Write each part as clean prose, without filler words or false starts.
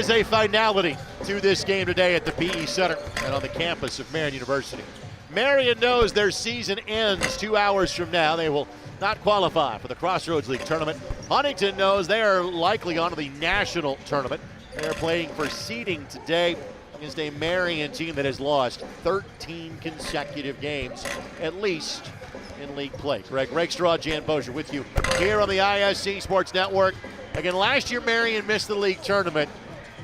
is a finality to this game today at the PE Center and on the campus of Marian University. Marian knows their season ends 2 hours from now. They will not qualify for the Crossroads League tournament. Huntington knows they are likely on to the national tournament. They are playing for seeding today against a Marian team that has lost 13 consecutive games, at least in league play. Greg Rakestraw, Jan Bozier with you here on the ISC Sports Network. Again, last year Marian missed the league tournament,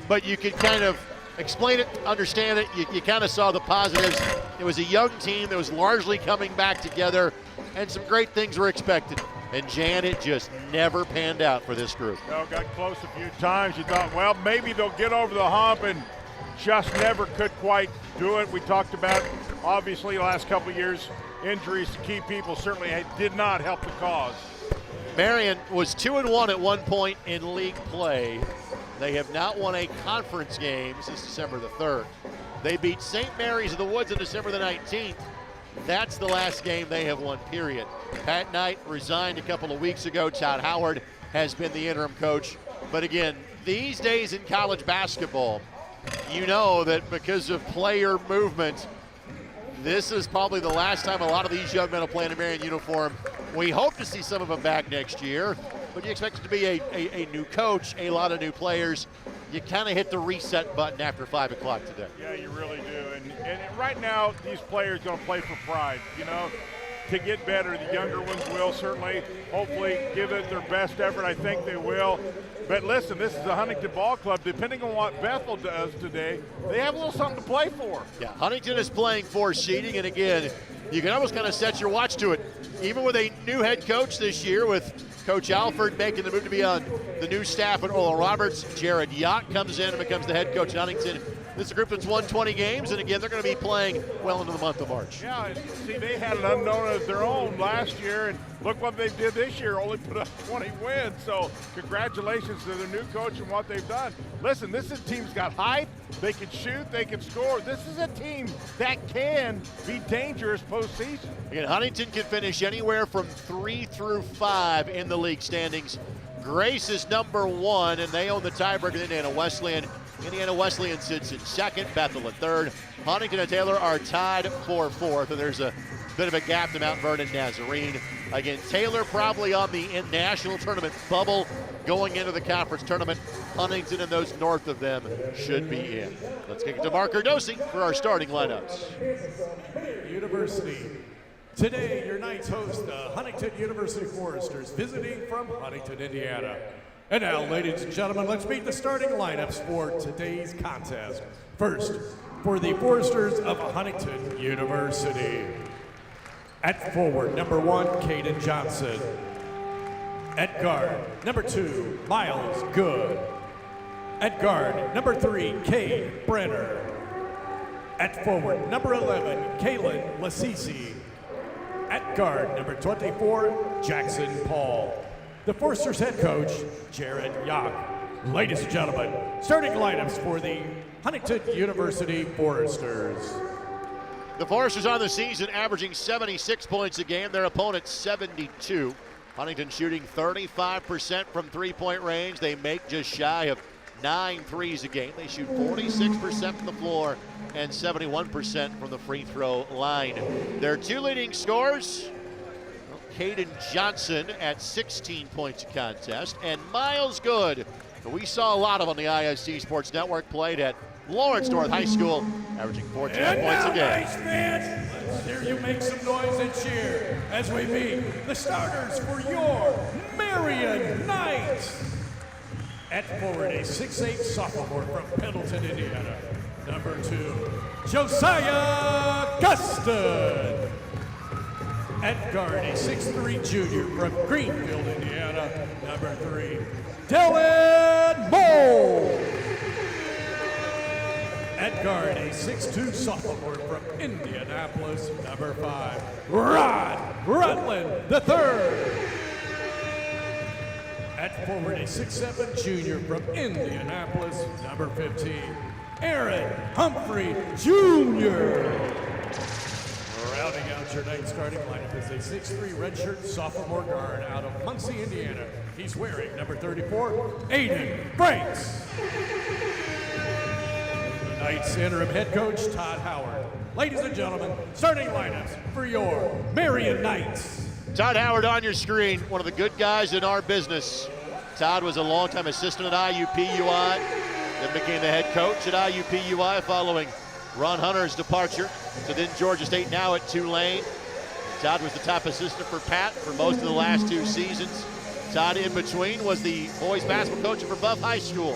but you could kind of explain it, understand it. You kind of saw the positives. It was a young team that was largely coming back together, and some great things were expected. And Jan, it just never panned out for this group. No, got close a few times. You thought, well, maybe they'll get over the hump, and just never could quite do it. We talked about, obviously, the last couple of years, injuries to key people certainly did not help the cause. Marian was 2-1 at one point in league play. They have not won a conference game since December the 3rd. They beat St. Mary's of the Woods on December the 19th. That's the last game they have won, period. Pat Knight resigned a couple of weeks ago. Todd Howard has been the interim coach. But again, these days in college basketball, you know that because of player movement, this is probably the last time a lot of these young men will play in a Marian uniform. We hope to see some of them back next year, but you expect it to be a new coach, a lot of new players. You kind of hit the reset button after 5 o'clock today. Yeah, you really do. And right now, these players going to play for pride, you know, to get better. The younger ones will certainly, hopefully, give it their best effort. I think they will. But listen, this is the Huntington Ball Club. Depending on what Bethel does today, they have a little something to play for. Yeah, Huntington is playing for seeding, and again, you can almost kind of set your watch to it. Even with a new head coach this year, with Coach Alford making the move to be on the new staff at Oral Roberts, Jared Yacht comes in and becomes the head coach at Huntington. This is a group that's won 20 games, and again, they're going to be playing well into the month of March. Yeah, see, they had an unknown of their own last year, and look what they did this year, only put up 20 wins. So congratulations to their new coach and what they've done. Listen, this team's got height, they can shoot, they can score. This is a team that can be dangerous postseason. Again, Huntington can finish anywhere from 3 through 5 in the league standings. Grace is number 1, and they own the tiebreaker in Indiana Wesleyan. Indiana Wesleyan sits in second, Bethel in third. Huntington and Taylor are tied for 4th, and there's a bit of a gap to Mount Vernon Nazarene. Again, Taylor probably on the national tournament bubble going into the conference tournament. Huntington and those north of them should be in. Let's kick it to Mark Cardosi for our starting lineups. University. Today, your night's host, the Huntington University Foresters, visiting from Huntington, Indiana. And now, ladies and gentlemen, let's meet the starting lineups for today's contest. First, for the Foresters of Huntington University. At forward, number 1, Caden Johnson. At guard, number 2, Miles Good. At guard, number 3, Cade Brenner. At forward, number 11, Kaylin Lasisi. At guard, number 24, Jackson Paul. The Foresters head coach, Jared Yock. Ladies and gentlemen, starting lineups for the Huntington University Foresters. The Foresters on the season averaging 76 points a game, their opponent 72. Huntington shooting 35% from three-point range. They make just shy of 9 threes a game. They shoot 46% from the floor and 71% from the free throw line. Their 2 leading scorers, Caden Johnson at 16 points a contest, and Miles Good, who we saw a lot of on the ISC Sports Network, played at Lawrence North High School, averaging 14 points a game. Nice, fans, let's hear you make some noise and cheer as we meet the starters for your Marian Knights. At forward, a 6'8" sophomore from Pendleton, Indiana, number 2, Josiah Guston. At guard, a 6'3" junior from Greenfield, Indiana, number 3, Dylan Moe. At guard, a 6'2" sophomore from Indianapolis, number 5, Rod Rutland III. At forward, a 6'7" junior from Indianapolis, number 15, Aaron Humphrey Jr. Rounding out your night starting lineup is a 6'3" redshirt sophomore guard out of Muncie, Indiana. He's wearing number 34, Aiden Franks. Knights interim head coach Todd Howard. Ladies and gentlemen, starting lineups for your Marian Knights. Todd Howard on your screen, one of the good guys in our business. Todd was a longtime assistant at IUPUI, then became the head coach at IUPUI following Ron Hunter's departure to then Georgia State, now at Tulane. Todd was the top assistant for Pat for most of the last 2 seasons. Todd, in between, was the boys basketball coach for Buff High School.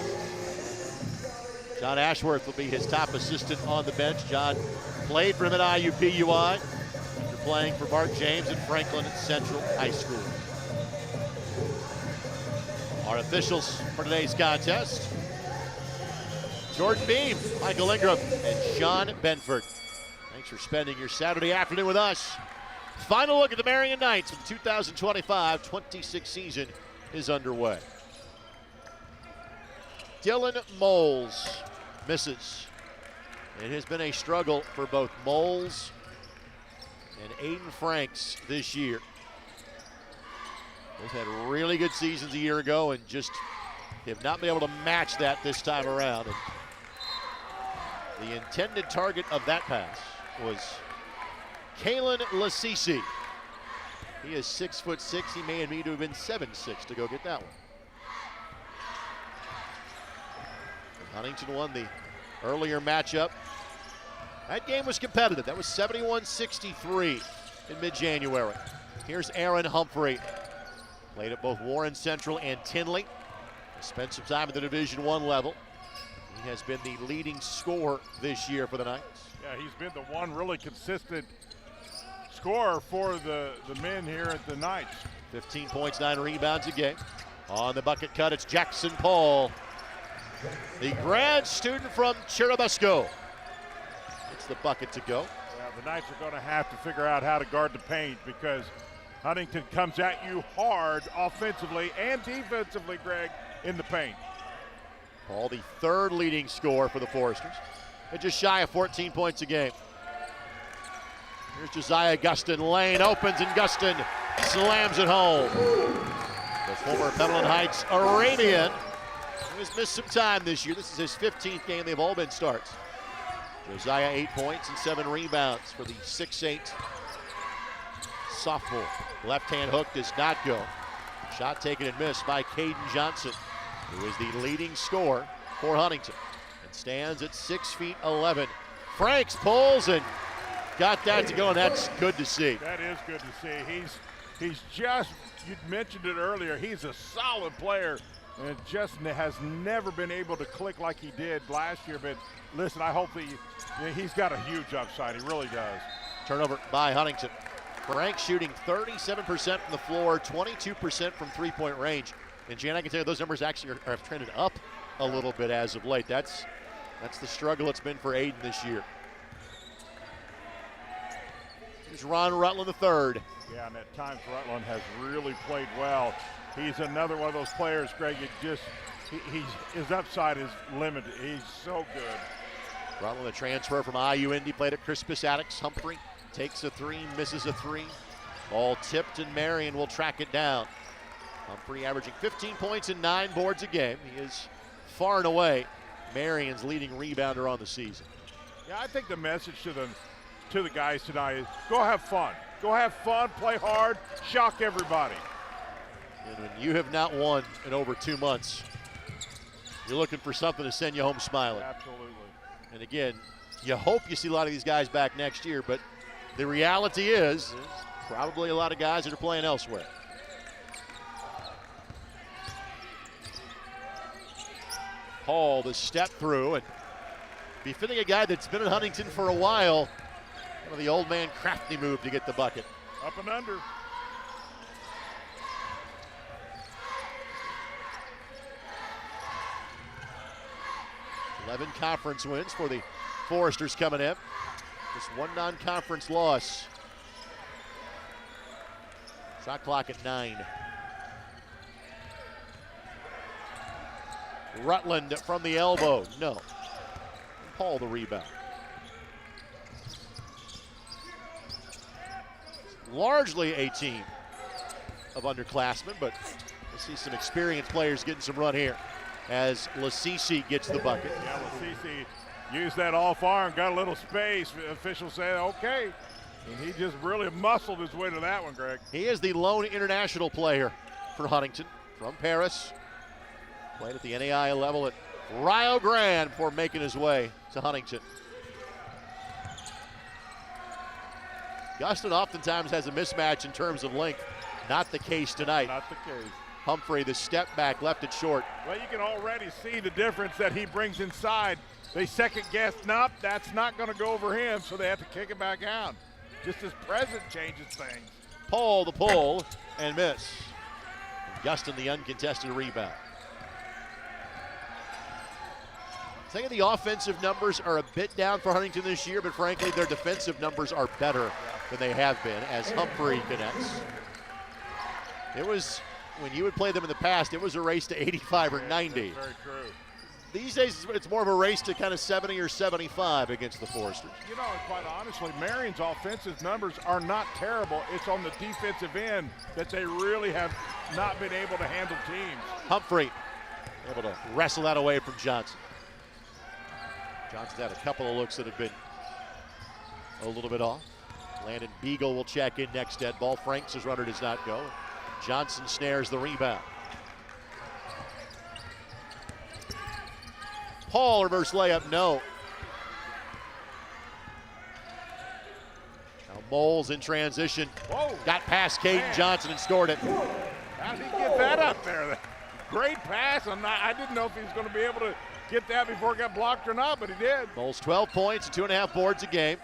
John Ashworth will be his top assistant on the bench. John played for him at IUPUI after playing for Mark James at Franklin Central High School. Our officials for today's contest: Jordan Beam, Michael Ingram, and Sean Benford. Thanks for spending your Saturday afternoon with us. Final look at the Marian Knights for the 2025-26 season is underway. Dylan Moles misses. It has been a struggle for both Moles and Aiden Franks this year. Both had really good seasons a year ago and just have not been able to match that this time around. And the intended target of that pass was Kalen Lasisi. He is 6'6". He may need to have been 7'6" to go get that one. Huntington won the earlier matchup. That game was competitive. That was 71-63 in mid-January. Here's Aaron Humphrey. Played at both Warren Central and Tinley. Spent some time at the Division I level. He has been the leading scorer this year for the Knights. Yeah, he's been the one really consistent scorer for the men here at the Knights. 15 points, 9 rebounds a game. On the bucket cut, it's Jackson Paul, the grad student from Churubusco. It's the bucket to go. Yeah, the Knights are going to have to figure out how to guard the paint because Huntington comes at you hard offensively and defensively, Greg, in the paint. Paul, the 3rd leading scorer for the Foresters, at just shy of 14 points a game. Here's Josiah Gustin. Lane opens and Gustin slams it home. The former Petalon Heights Arabian, who has missed some time this year. This is his 15th game. They've all been starts. Josiah 8 points and 7 rebounds for the 6'8" sophomore. Left-hand hook does not go. Shot taken and missed by Caden Johnson, who is the leading scorer for Huntington and stands at 6'11". Franks pulls and got that to go, and that's good to see. That is good to see. He's just, you mentioned it earlier, he's a solid player and just has never been able to click like he did last year. But listen, I hope he's got a huge upside. He really does. Turnover by Huntington. Frank shooting 37% from the floor, 22% from three-point range. And Jan, I can tell you those numbers actually have trended up a little bit as of late. That's the struggle it's been for Aiden this year. Here's Ron Rutland III. Yeah, and at times Rutland has really played well. He's another one of those players, Greg, his upside is limited. He's so good. Rutland, a transfer from IU Indy, played at Crispus Attucks. Humphrey takes a 3, misses a 3. Ball tipped, and Marian will track it down. Humphrey averaging 15 points and 9 boards a game. He is far and away Marian's leading rebounder on the season. Yeah, I think the message to the guys tonight is go have fun. Go have fun, play hard, shock everybody. And when you have not won in over 2 months, you're looking for something to send you home smiling. Absolutely. And again, you hope you see a lot of these guys back next year, but the reality is there's probably a lot of guys that are playing elsewhere. Hall, the step through, and befitting a guy that's been at Huntington for a while, kind of the old man crafty move to get the bucket. Up and under. Eleven conference wins for the Foresters coming in. Just one non-conference loss. Shot clock at 9. Rutland from the elbow, no. And Paul the rebound. Largely a team of underclassmen, but we'll see some experienced players getting some run here as Lasisi gets the bucket. Yeah, Lasisi Used that all far and got a little space. Officials say, okay. And he just really muscled his way to that one, Greg. He is the lone international player for Huntington from Paris. Played at the NAIA level at Rio Grande before making his way to Huntington. Guston oftentimes has a mismatch in terms of length. Not the case tonight. Not the case. Humphrey, the step back, left it short. Well, you can already see the difference that he brings inside. They second guessed, nope, that's not going to go over him, so they have to kick it back out. Just his presence changes things. Paul the pull and miss. Guston the uncontested rebound. I think the offensive numbers are a bit down for Huntington this year, but frankly their defensive numbers are better than they have been as Humphrey connects. It was, when you would play them in the past, it was a race to 85 or 90. Very true. These days, it's more of a race to kind of 70 or 75 against the Foresters. You know, quite honestly, Marian's offensive numbers are not terrible. It's on the defensive end that they really have not been able to handle teams. Humphrey able to wrestle that away from Johnson. Johnson's had a couple of looks that have been a little bit off. Landon Beagle will check in next dead ball. Franks' runner does not go. Johnson snares the rebound. Paul, reverse layup, no. Now Moles in transition. Whoa. Got past Caden Johnson and scored it. How did he get that up there? Great pass. I didn't know if he was going to be able to get that before it got blocked or not, but he did. Moles 12 points and 2.5 boards a game.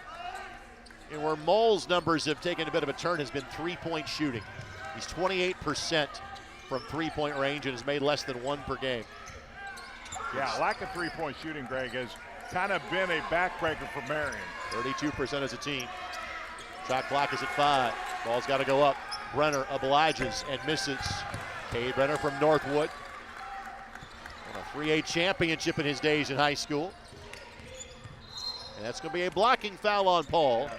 And where Moles' numbers have taken a bit of a turn has been three-point shooting. He's 28% from three-point range and has made less than one per game. Yeah, lack of three-point shooting, Greg, has kind of been a backbreaker for Marian. 32% as a team. Shot clock is at 5. Ball's got to go up. Brenner obliges and misses. Cade Brenner from Northwood. Won a 3A championship in his days in high school. And that's going to be a blocking foul on Paul,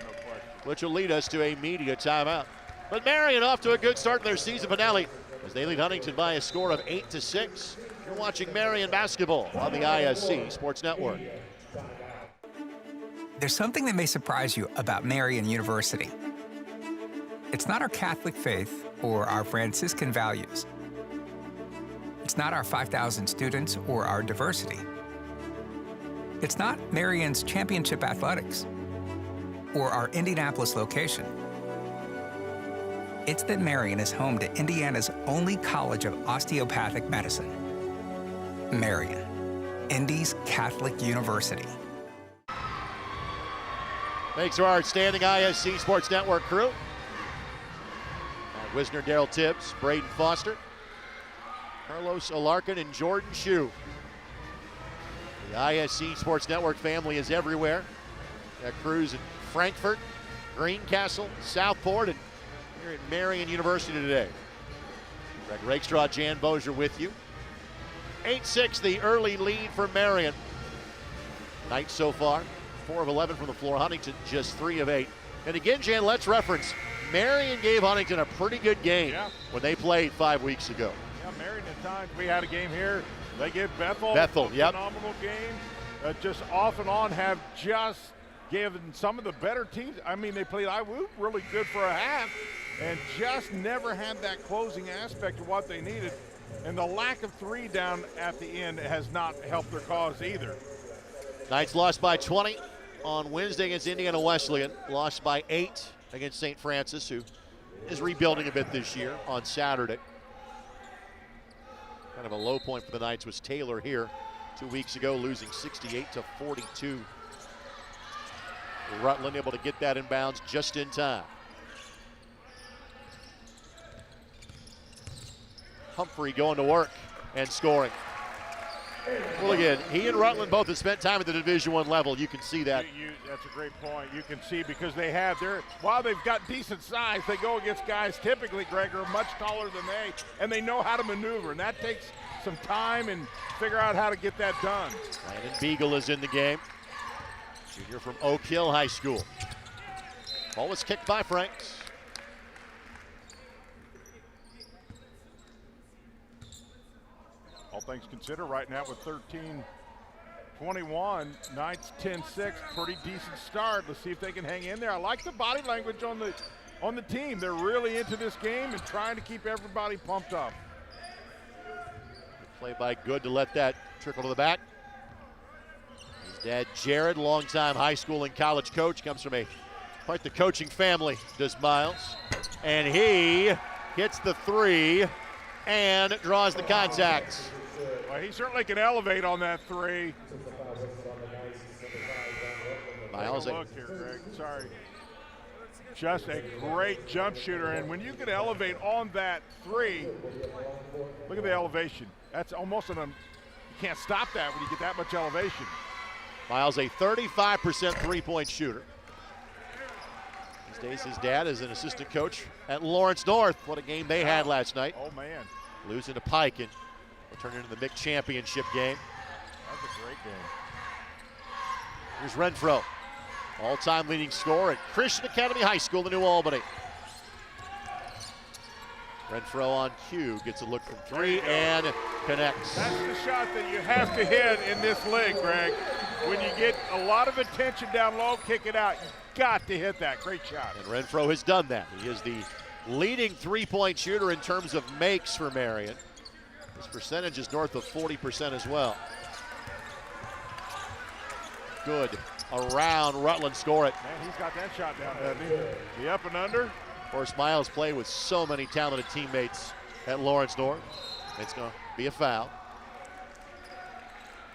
which will lead us to a media timeout. But Marian off to a good start in their season finale as they lead Huntington by a score of 8-6. You're watching Marian basketball on the ISC Sports Network. There's something that may surprise you about Marian University. It's not our Catholic faith or our Franciscan values. It's not our 5,000 students or our diversity. It's not Marian's championship athletics or our Indianapolis location. It's that Marian is home to Indiana's only college of osteopathic medicine. Marian, Indy's Catholic University. Thanks to our outstanding ISC Sports Network crew. Matt Wisner, Daryl Tibbs, Braden Foster, Carlos Alarcon, and Jordan Shue. The ISC Sports Network family is everywhere. That crew's in Frankfurt, Greencastle, Southport, and here at Marian University today. Greg Rakestraw, Jan Bozier with you. 8-6, the early lead for Marian. Night so far, 4 of 11 from the floor. Huntington just 3 of 8. And again, Jan, let's reference, Marian gave Huntington a pretty good game when they played 5 weeks ago. Yeah, Marian at times, we had a game here. They give Bethel a phenomenal game. Just off and on have just given some of the better teams. I mean, they played IWU really good for a half and just never had that closing aspect of what they needed. And the lack of 3 down at the end has not helped their cause either. Knights lost by 20 on Wednesday against Indiana Wesleyan. Lost by 8 against St. Francis, who is rebuilding a bit this year on Saturday. Kind of a low point for the Knights was Taylor here 2 weeks ago, losing 68-42. Rutland able to get that in bounds just in time. Humphrey going to work and scoring. Well, again, he and Rutland both have spent time at the Division I level. You can see that. That's a great point. You can see because they have while they've got decent size, they go against guys typically, Greg, are much taller than they, and they know how to maneuver, and that takes some time and figure out how to get that done. Landon Beagle is in the game. Junior from Oak Hill High School. Ball was kicked by Franks. All things considered, right now with 13 21, Knights 10-6, pretty decent start. Let's see if they can hang in there. I like the body language on the team. They're really into this game and trying to keep everybody pumped up. Play by Good to let that trickle to the back. His dad, Jared, longtime high school and college coach, comes from quite the coaching family, does Miles. And he hits the three and draws the contact. Well, he certainly can elevate on that three. Miles, look here, Greg. Sorry. Just a great jump shooter, and when you can elevate on that three, look at the elevation. That's almost you can't stop that when you get that much elevation. Miles, a 35% three-point shooter. These days, his dad is an assistant coach at Lawrence North. What a game they had last night. Oh, man. Losing to Pike and will turn into the MIC championship game. That's a great game. Here's Renfro, all-time leading scorer at Christian Academy High School in New Albany. Renfro on cue, gets a look from three and connects. That's the shot that you have to hit in this league, Greg. When you get a lot of attention down low, kick it out. You got to hit that. Great shot. And Renfro has done that. He is the leading three-point shooter in terms of makes for Marian. His percentage is north of 40% as well. Good around Rutland, score it. Man, he's got that shot down, doesn't he? The up and under. Of course, Miles played with so many talented teammates at Lawrence North. It's going to be a foul.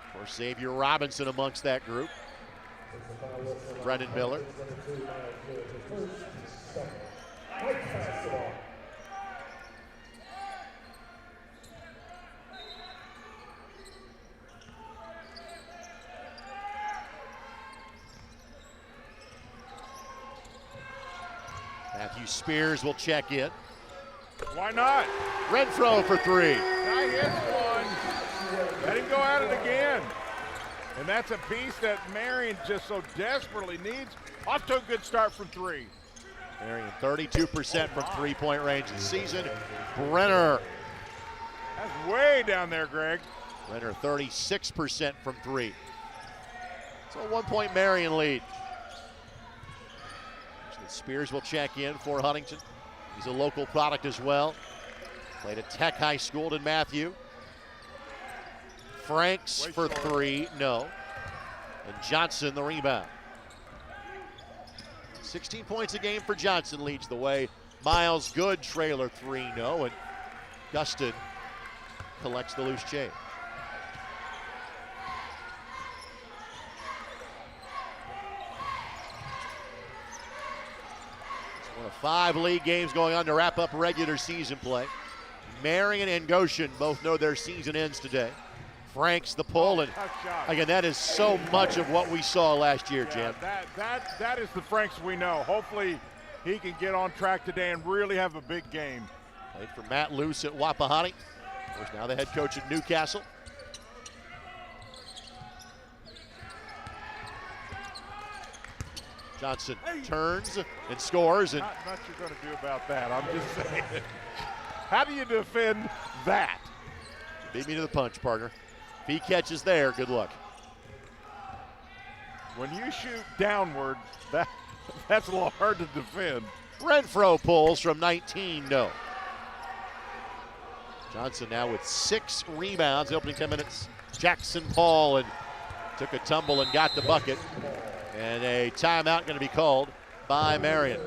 Of course, Xavier Robinson amongst that group. Brendan Miller. Matthew Spears will check in. Why not? Renfro for three. Guy hits one. Let him go at it again. And that's a piece that Marian just so desperately needs. Off to a good start from three. Marian 32% from three-point range this season. Brenner. That's way down there, Greg. Brenner 36% from three. So a one-point Marian lead. Spears will check in for Huntington. He's a local product as well. Played at Tech High School in Matthew. Franks for three, no. And Johnson the rebound. 16 points a game for Johnson leads the way. Miles Good, trailer three, no. And Gustin collects the loose change. One of 5 league games going on to wrap up regular season play. Marian and Goshen both know their season ends today. Franks the pull, and again, that is so much of what we saw last year, Jim. That is the Franks we know. Hopefully he can get on track today and really have a big game. Played for Matt Luce at Wapahani. Of course, now the head coach at Newcastle. Johnson turns and scores. And not you're going to do about that. I'm just saying. How do you defend that? Beat me to the punch, partner. If he catches there, good luck. When you shoot downward, that's a little hard to defend. Renfro pulls from 19, no. Johnson now with 6 rebounds, opening 10 minutes. Jackson Paul and took a tumble and got the bucket. And a timeout going to be called by Marian.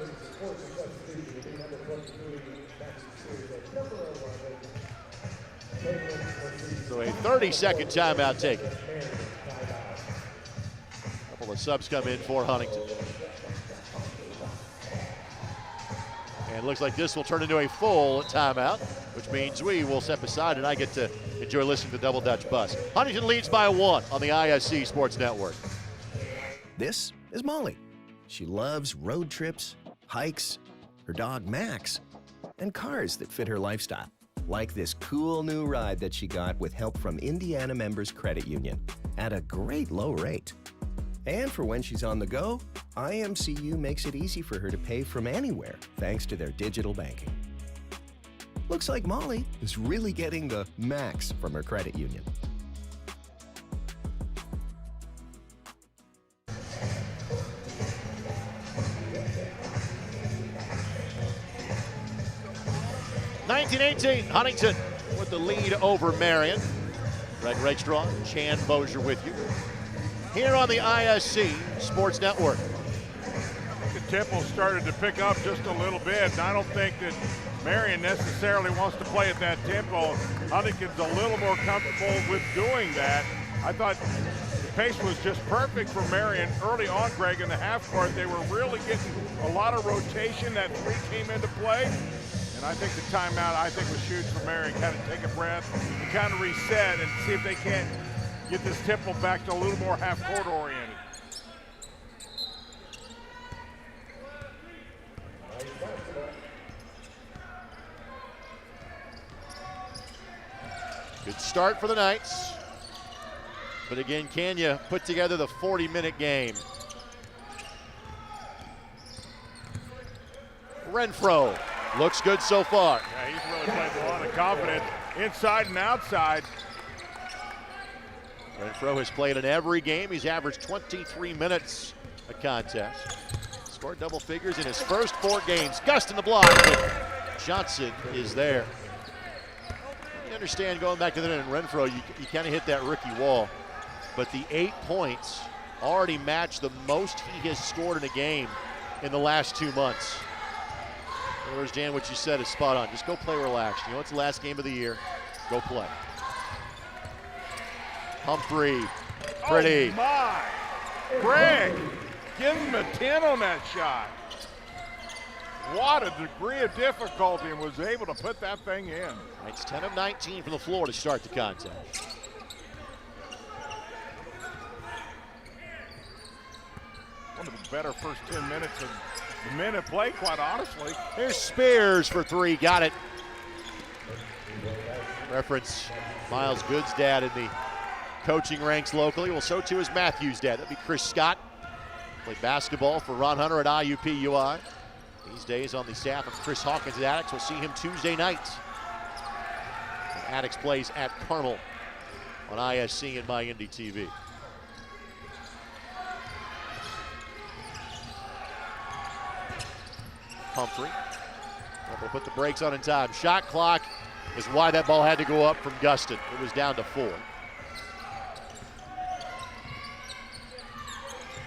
So a 30-second timeout taken. A couple of subs come in for Huntington. And it looks like this will turn into a full timeout, which means we will step aside and I get to enjoy listening to Double Dutch Bus. Huntington leads by 1 on the ISC Sports Network. This is Molly. She loves road trips, hikes, her dog Max, and cars that fit her lifestyle. Like this cool new ride that she got with help from Indiana Members Credit Union at a great low rate. And for when she's on the go, IMCU makes it easy for her to pay from anywhere thanks to their digital banking. Looks like Molly is really getting the max from her credit union. 19-18, Huntington with the lead over Marian. Greg Rakestraw, Chan Bozier with you here on the ISC Sports Network. The tempo started to pick up just a little bit, and I don't think that Marian necessarily wants to play at that tempo. Huntington's a little more comfortable with doing that. I thought the pace was just perfect for Marian early on, Greg, in the half court. They were really getting a lot of rotation. That three came into play, and I think the timeout, was huge for Marian. Kind of take a breath and kind of reset and see if they can't get this tempo back to a little more half court oriented. Good start for the Knights. But again, can you put together the 40-minute game? Renfro looks good so far. Yeah, he's really played with a lot of confidence inside and outside. Renfro has played in every game. He's averaged 23 minutes a contest. Scored double figures in his first 4 games. Gust in the block, but Johnson is there. You understand going back to the net, Renfro, you kind of hit that rookie wall. But the 8 points already match the most he has scored in a game in the last 2 months. In other words, Dan, what you said is spot on. Just go play relaxed. You know, it's the last game of the year. Go play. Humphrey, pretty. Oh my! Greg, give him a 10 on that shot. What a degree of difficulty, and was able to put that thing in. It's 10 of 19 from the floor to start the contest. One of the better first 10 minutes of the minute play, quite honestly. Here's Spears for 3, got it. Reference Miles Good's dad in the coaching ranks locally. Well, so too is Matthew's dad. That'd be Chris Scott. Played basketball for Ron Hunter at IUPUI. These days on the staff of Chris Hawkins at Attucks. We'll see him Tuesday night. And Attucks plays at Carmel on ISC and MyIndy TV. Humphrey. We'll put the brakes on in time. Shot clock is why that ball had to go up from Gustin. It was down to 4.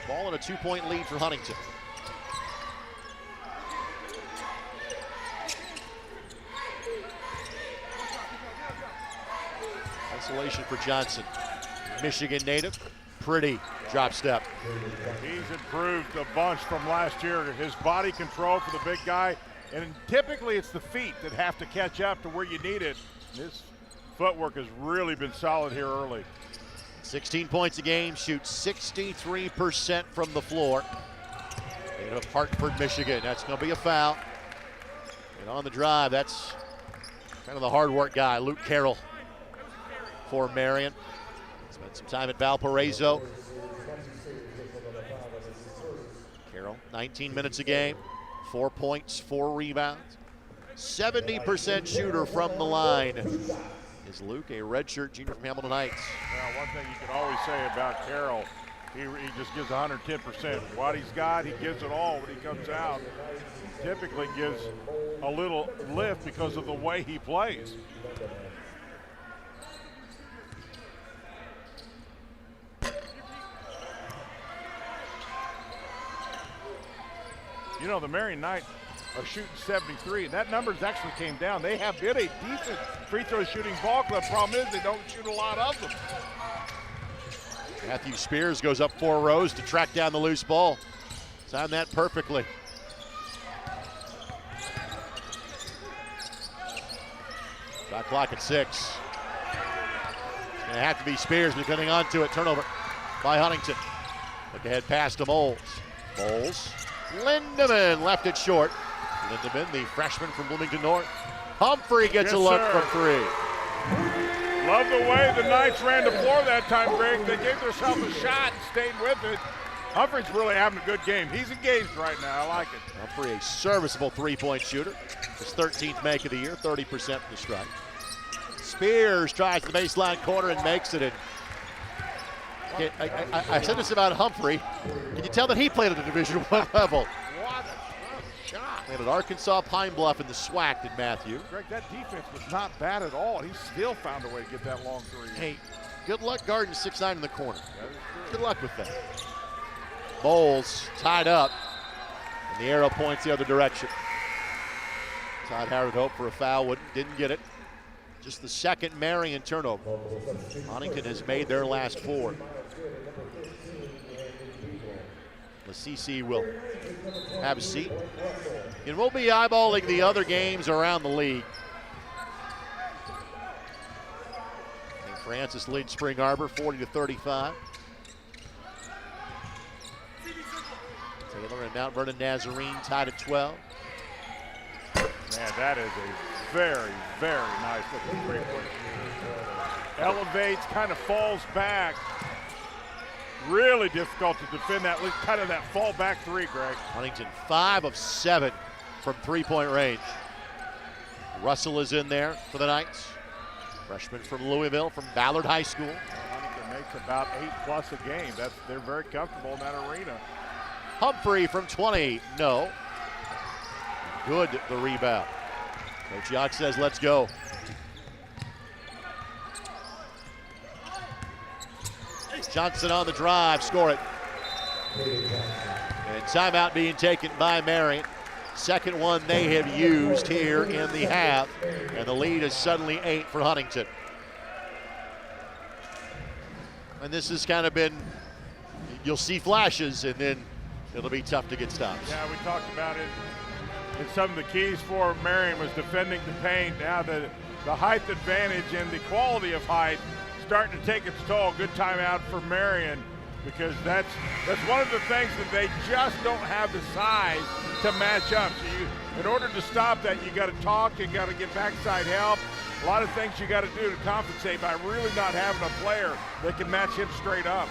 Ball in a 2-point lead for Huntington. Isolation for Johnson. Michigan native. Pretty drop step. He's improved a bunch from last year. His body control for the big guy. And typically it's the feet that have to catch up to where you need it. His footwork has really been solid here early. 16 points a game, shoots 63% from the floor. Native of Hartford, Michigan. That's going to be a foul. And on the drive, that's kind of the hard work guy, Luke Carroll for Marian. Spent some time at Valparaiso. Carroll, 19 minutes a game, 4 points, 4 rebounds. 70% shooter from the line. Is Luke, a redshirt junior from Hamilton Heights. Now, one thing you can always say about Carroll, he just gives 110%. What he's got, he gives it all when he comes out. Typically gives a little lift because of the way he plays. You know, the Marian Knights are shooting 73, and that numbers actually came down. They have been a decent free throw shooting ball club. Problem is they don't shoot a lot of them. Matthew Spears goes up 4 rows to track down the loose ball. Timed that perfectly. Shot clock at 6. It's going to have to be Spears, depending onto it. Turnover by Huntington. Look ahead pass to Moles. Moles. Lindemann left it short. Lindemann, the freshman from Bloomington North. Humphrey gets a look from 3. Love the way the Knights ran the floor that time, Greg. They gave themselves a shot and stayed with it. Humphrey's really having a good game. He's engaged right now. I like it. Humphrey, a serviceable 3-point shooter. His 13th make of the year, 30% from the strike. Spears tries the baseline corner and makes it. I said this about Humphrey. Can you tell that he played at the Division I level? shot. And at Arkansas Pine Bluff in the SWAC did Matthew. Greg, that defense was not bad at all. He still found a way to get that long three. Hey, good luck guarding 6'9" in the corner. That is true. Good luck with that. Bowles tied up, and the arrow points the other direction. Todd Howard hoped for a foul, didn't get it. Just the second Marian turnover. Huntington has made their last 4. Lassisi will have a seat. And we'll be eyeballing the other games around the league. St. Francis leads Spring Arbor 40-35. Taylor and Mount Vernon Nazarene tied at 12. Man, that is a very, very nice looking three-point. Elevates, kind of falls back. Really difficult to defend that, kind of that fall back three, Greg. Huntington 5 of 7 from three-point range. Russell is in there for the Knights. Freshman from Louisville, from Ballard High School. Huntington makes about 8+ a game. They're very comfortable in that arena. Humphrey from 20, no. Good, the rebound. Coach Yock says, let's go. Johnson on the drive, score it. And timeout being taken by Marian. Second one they have used here in the half. And the lead is suddenly 8 for Huntington. And this has kind of been, you'll see flashes and then it'll be tough to get stops. Yeah, we talked about it. And some of the keys for Marian was defending the paint. Now the height advantage and the quality of height starting to take its toll. Good timeout for Marian, because that's one of the things that they just don't have the size to match up. So in order to stop that, you got to talk, you got to get backside help. A lot of things you got to do to compensate by really not having a player that can match him straight up.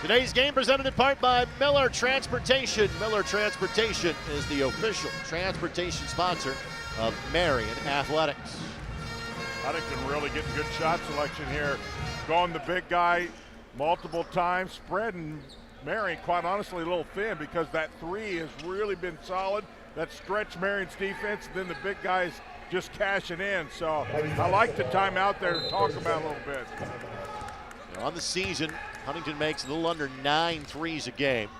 Today's game presented in part by Miller Transportation. Miller Transportation is the official transportation sponsor of Marian Athletics. Huntington really getting good shot selection here. Going the big guy multiple times, spreading Marian, quite honestly, a little thin, because that three has really been solid. That stretched Marian's defense, then the big guys just cashing in. So I like the timeout there to talk about a little bit. On the season, Huntington makes a little under 9 threes a game,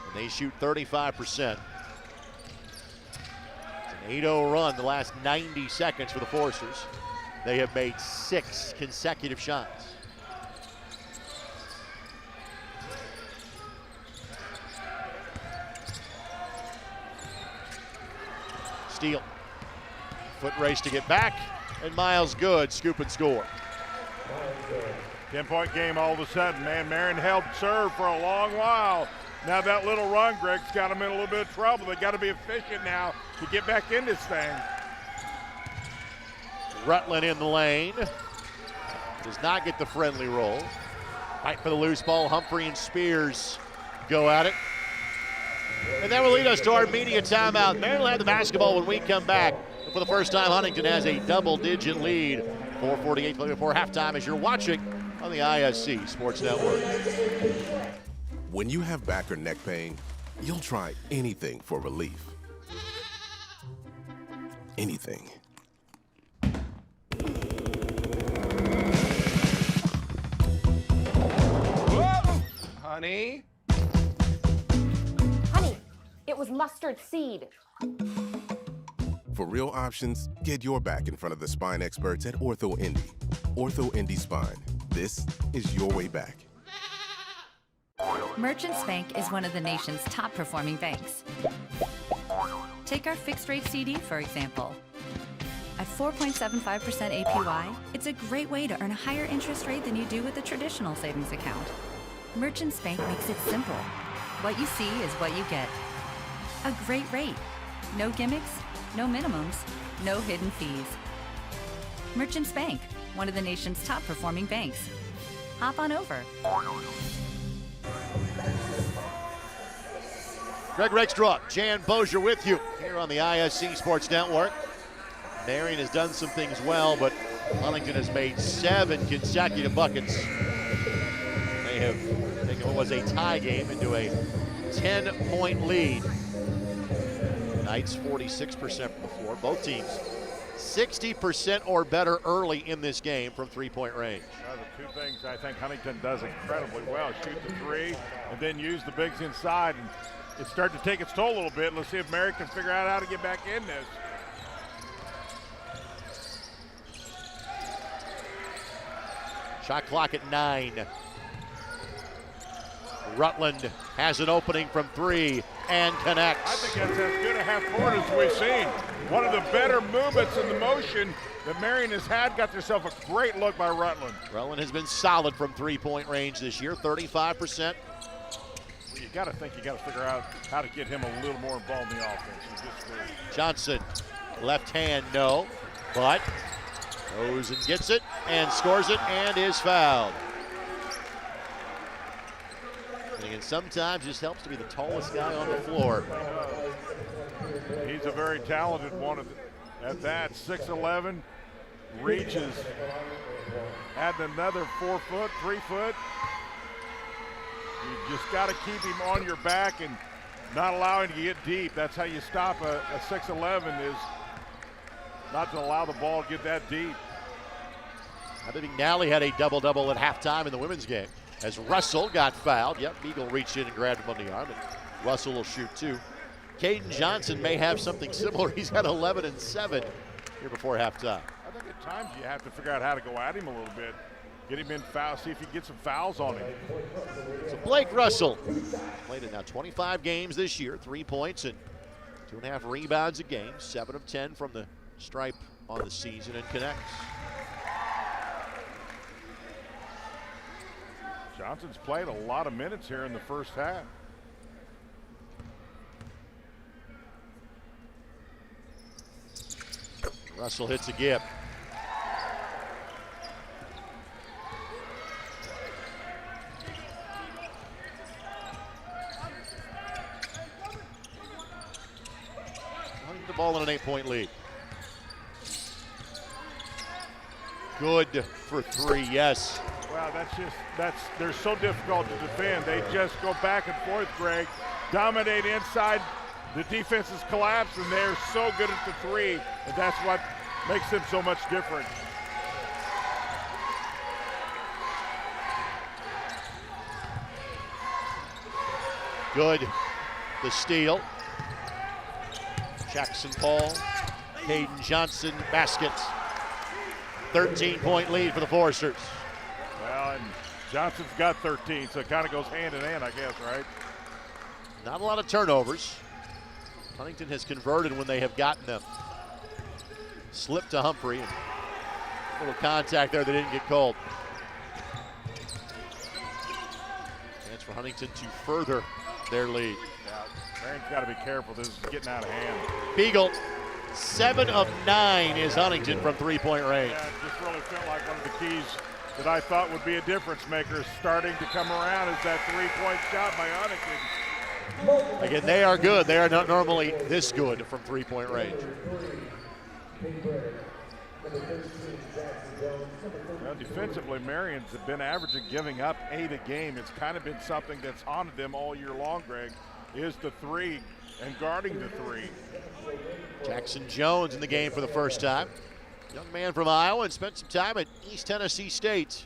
and they shoot 35%. It's an 8-0 run the last 90 seconds for the Foresters. They have made 6 consecutive shots. Steele. Foot race to get back, and Miles Good scoop and score. 10-point game all of a sudden. Man, Marian held serve for a long while. Now that little run, Greg's got them in a little bit of trouble. They got to be efficient now to get back in this thing. Rutland in the lane. Does not get the friendly roll. Fight for the loose ball. Humphrey and Spears go at it. And that will lead us to our media timeout. Marian will have the basketball when we come back. But for the first time, Huntington has a double-digit lead. 4:48 play before halftime as you're watching on the ISC Sports Network. When you have back or neck pain, you'll try anything for relief. Anything. Whoa! Honey? Honey, it was mustard seed. For real options, get your back in front of the spine experts at Ortho Indy. Ortho Indy Spine. This is your way back. Merchants Bank is one of the nation's top performing banks. Take our fixed rate CD, for example. At 4.75% APY, it's a great way to earn a higher interest rate than you do with a traditional savings account. Merchants Bank makes it simple. What you see is what you get. A great rate. No gimmicks, no minimums, no hidden fees. Merchants Bank, one of the nation's top performing banks. Hop on over. Greg Rexdrup, Jan Bozier with you here on the ISC Sports Network. Marian has done some things well, but Huntington has made 7 consecutive buckets. They have taken what was a tie game into a 10-point lead. Knights 46% from the floor. Both teams 60% or better early in this game from three-point range. The two things I think Huntington does incredibly well: shoot the three and then use the bigs inside. And it's starting to take its toll a little bit. Let's see if Marian can figure out how to get back in this. Shot clock at 9. Rutland has an opening from 3 and connects. I think that's as good a half court as we've seen. One of the better movements in the motion that Marian has had. Got themselves a great look by Rutland. Rutland has been solid from three-point range this year, 35%. Well, you got to think you got to figure out how to get him a little more involved in the offense. Johnson, left hand, no, but goes and gets it and scores it and is fouled. And again, sometimes it just helps to be the tallest guy on the floor. He's a very talented one at that. 6'11", reaches, add another 4 foot, 3 foot. You just got to keep him on your back and not allow him to get deep. That's how you stop a 6'11", is not to allow the ball to get that deep. I think Nally had a double-double at halftime in the women's game as Russell got fouled. Yep, Beagle reached in and grabbed him on the arm, and Russell will shoot too. Caden Johnson may have something similar. He's had 11 and 7 here before halftime. I think at times you have to figure out how to go at him a little bit. Get him in foul, see if you can get some fouls on him. So Blake Russell played in now 25 games this year, 3 points and 2.5 rebounds a game, 7 of 10 from the stripe on the season, and connects. Johnson's played a lot of minutes here in the first half. Russell hits a gip. The ball in an 8-point lead. Good for 3, yes. Wow, they're so difficult to defend. They just go back and forth, Greg. Dominate inside. The defenses collapse, and they're so good at the 3, and that's what makes them so much different. Good. The steal. Jackson Paul, Caden Johnson, baskets. 13-point lead for the Foresters. Well, and Johnson's got 13, so it kind of goes hand in hand, I guess, right? Not a lot of turnovers. Huntington has converted when they have gotten them. Slip to Humphrey, and a little contact there that didn't get called. Chance for Huntington to further their lead. Yeah, Marian's got to be careful. This is getting out of hand. Beagle, 7 of 9 is Huntington from three-point range. Yeah, it just really felt like one of the keys that I thought would be a difference maker starting to come around is that three-point shot by Huntington. Again, they are good. They are not normally this good from three-point range. Well, defensively, Marian's have been averaging giving up 8 a game. It's kind of been something that's haunted them all year long, Greg, is the 3 and guarding the 3. Jackson Jones in the game for the first time. Young man from Iowa and spent some time at East Tennessee State.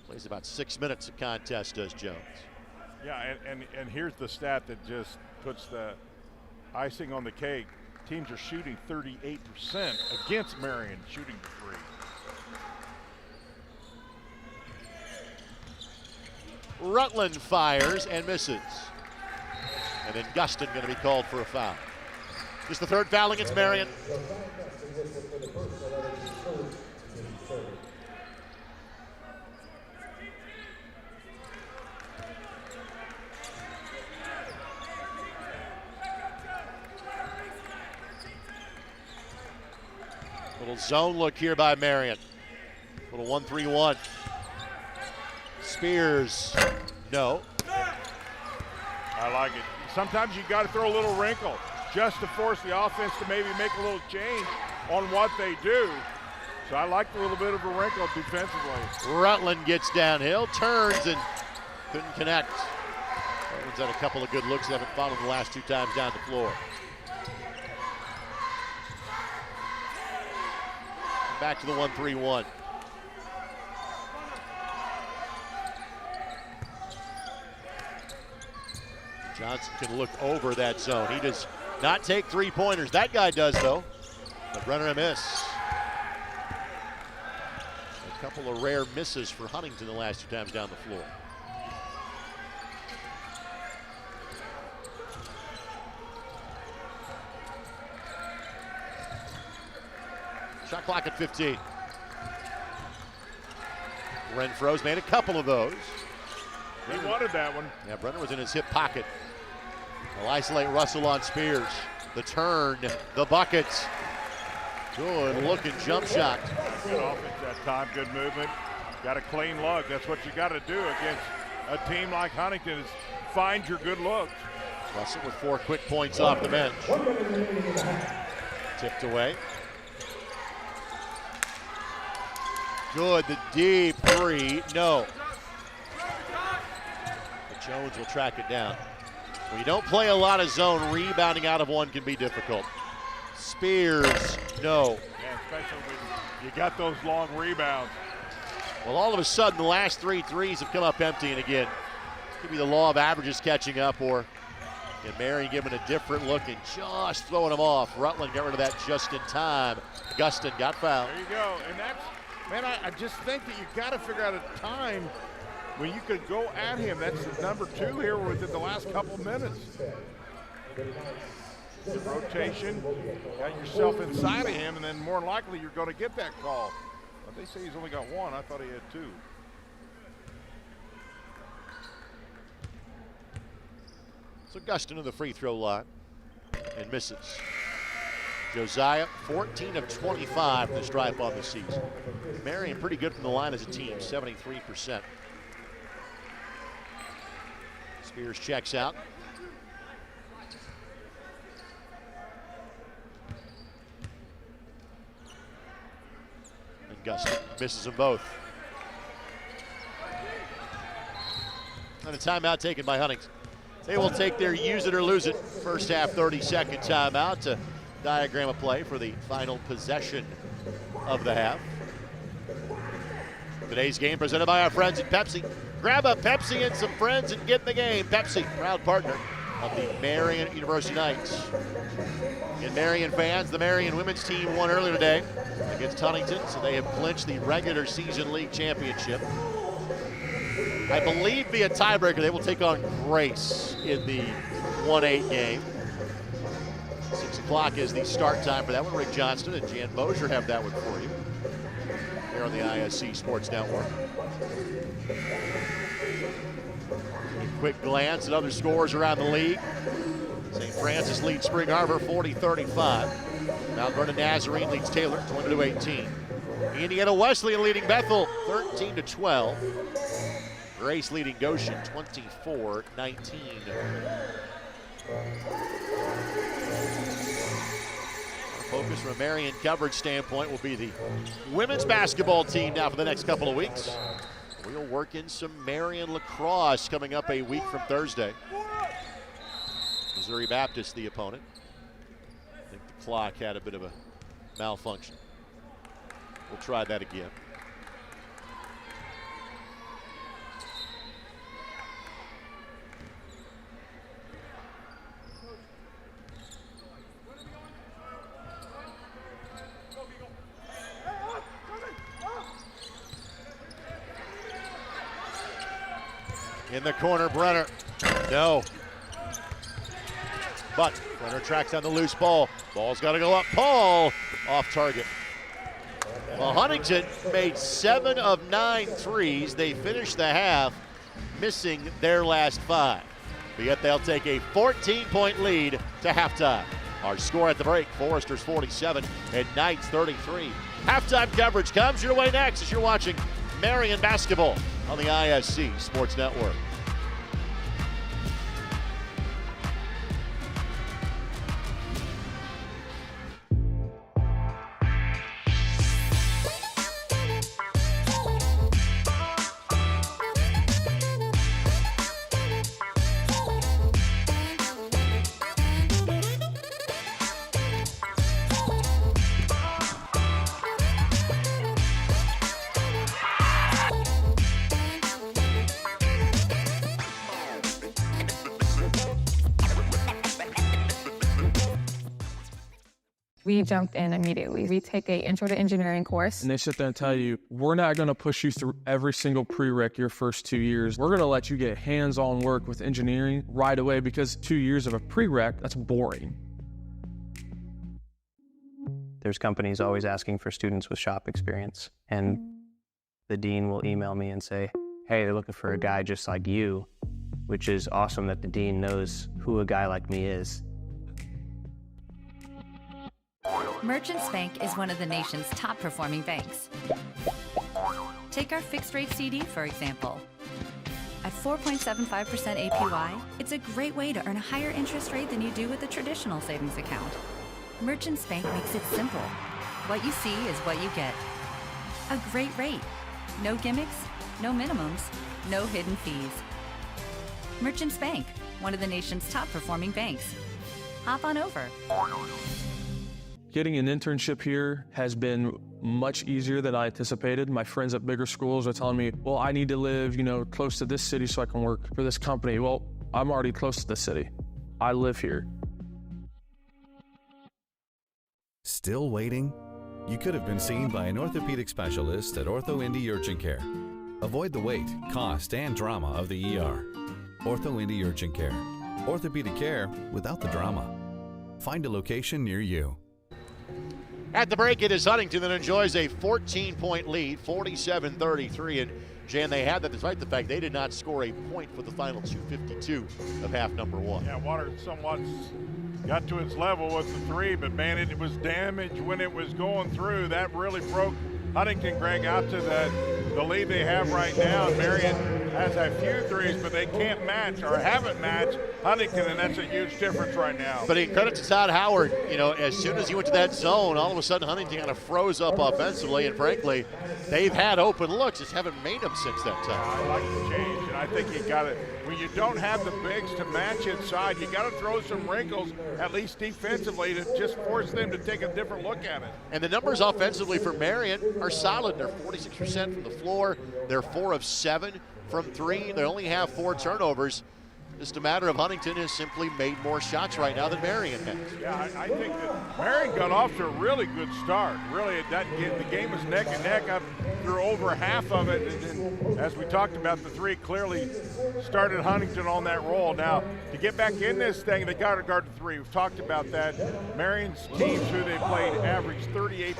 Plays about 6 minutes of contest, does Jones. Yeah, and here's the stat that just puts the icing on the cake. Teams are shooting 38% against Marian shooting the 3. Rutland fires and misses. And then Gustin going to be called for a foul. Just the third foul against Marian. Little zone look here by Marian. Little 1-3-1. Spears, no. I like it. Sometimes you got to throw a little wrinkle just to force the offense to maybe make a little change on what they do. So I like a little bit of a wrinkle defensively. Rutland gets downhill, turns, and Couldn't connect. Everyone's had a couple of good looks. They haven't followed the last 2 times down the floor. Back to the 1-3-1. Johnson can look over that zone. He does not take 3-pointers. That guy does, though. But Brenner a miss. A couple of rare misses for Huntington the last 2 times down the floor. Shot clock at 15. Renfro's made a couple of those. He wanted that one. Yeah, Brenner was in his hip pocket. They'll isolate Russell on Spears. The turn, the buckets. Good looking jump shot. Good offense that time, good movement. Got a clean look. That's what you got to do against a team like Huntington, is find your good looks. Russell with 4 quick points off the bench. Tipped away. Good, the deep 3, no. But Jones will track it down. When you don't play a lot of zone, rebounding out of one can be difficult. Spears, no. Yeah, especially when you got those long rebounds. Well, all of a sudden, the last 3 threes have come up empty, and again, could be the law of averages catching up, or can Marian give him a different look and just throwing him off. Rutland got rid of that just in time. Gustin got fouled. There you go, and that's, man, I just think that you got to figure out a time when you could go at him. That's the number 2 here within the last couple minutes. The rotation, got yourself inside of him, and then more than likely you're going to get that call. But they say he's only got 1. I thought he had 2. So Gustin to the free throw line and misses. Josiah, 14 of 25 from the stripe on the season. Marian pretty good from the line as a team, 73%. Spears checks out. And Gustin misses them both. And a timeout taken by Huntington. They will take their use it or lose it first half 30-second timeout to diagram a play for the final possession of the half. Today's game presented by our friends at Pepsi. Grab a Pepsi and some friends and get in the game. Pepsi, proud partner of the Marian University Knights. And Marian fans, the Marian women's team won earlier today against Huntington, so they have clinched the regular season league championship. I believe via tiebreaker they will take on Grace in the 1-8 game. 6 o'clock is the start time for that one. Rick Johnston and Jan Mosier have that one for you here on the ISC Sports Network. A quick glance at other scores around the league. St. Francis leads Spring Arbor 40-35. Mount Vernon Nazarene leads Taylor 20-18. Indiana Wesleyan leading Bethel 13-12. Grace leading Goshen 24-19. Our focus from a Marian coverage standpoint will be the women's basketball team now for the next couple of weeks. We'll work in some Marian lacrosse coming up a week from Thursday. Missouri Baptist the opponent. I think the clock had a bit of a malfunction. We'll try that again. In the corner, Brenner. No. But Brenner tracks down the loose ball. Ball's got to go up. Paul off target. Well, Huntington made 7 of 9 threes. They finished the half missing their last 5. But yet they'll take a 14-point lead to halftime. Our score at the break, Foresters 47 and Knights 33. Halftime coverage comes your way next as you're watching Marian basketball on the ISC Sports Network. We jumped in immediately. We take a intro to engineering course. And they sit there and tell you, we're not going to push you through every single prereq your first 2 years. We're going to let you get hands-on work with engineering right away, because 2 years of a prereq, that's boring. There's companies always asking for students with shop experience. And the dean will email me and say, hey, they're looking for a guy just like you, which is awesome that the dean knows who a guy like me is. Merchants Bank is one of the nation's top performing banks. Take our fixed rate CD, for example. At 4.75% APY, it's a great way to earn a higher interest rate than you do with a traditional savings account. Merchants Bank makes it simple. What you see is what you get. A great rate. No gimmicks, no minimums, no hidden fees. Merchants Bank, one of the nation's top performing banks. Hop on over. Getting an internship here has been much easier than I anticipated. My friends at bigger schools are telling me, well, I need to live, close to this city so I can work for this company. Well, I'm already close to the city. I live here. Still waiting? You could have been seen by an orthopedic specialist at Ortho Indy Urgent Care. Avoid the wait, cost, and drama of the ER. Ortho Indy Urgent Care. Orthopedic care without the drama. Find a location near you. At the break, it is Huntington that enjoys a 14-point lead, 47-33. And, Jan, they had that despite the fact they did not score a point for the final 2:52 of half number one. Yeah, water somewhat got to its level with the three, but, man, it was damaged when it was going through. That really broke Huntington, Greg, out to the lead they have right now. Marian has a few threes, but they can't match or haven't matched Huntington, and that's a huge difference right now. But in credit to Todd Howard, as soon as he went to that zone, all of a sudden Huntington kind of froze up offensively, and frankly, they've had open looks, just haven't made them since that time. I like the change, and I think you got it. When you don't have the bigs to match inside, you got to throw some wrinkles, at least defensively, to just force them to take a different look at it. And the numbers offensively for Marian are solid. They're 46% from the floor. They're 4 of 7 from 3. They only have 4 turnovers. Just a matter of Huntington has simply made more shots right now than Marian has. Yeah, I think that Marian got off to a really good start. Really, the game was neck and neck up through over half of it. And as we talked about, the three clearly started Huntington on that roll. Now, to get back in this thing, they got to guard the three. We've talked about that. Marian's teams who they played averaged 38%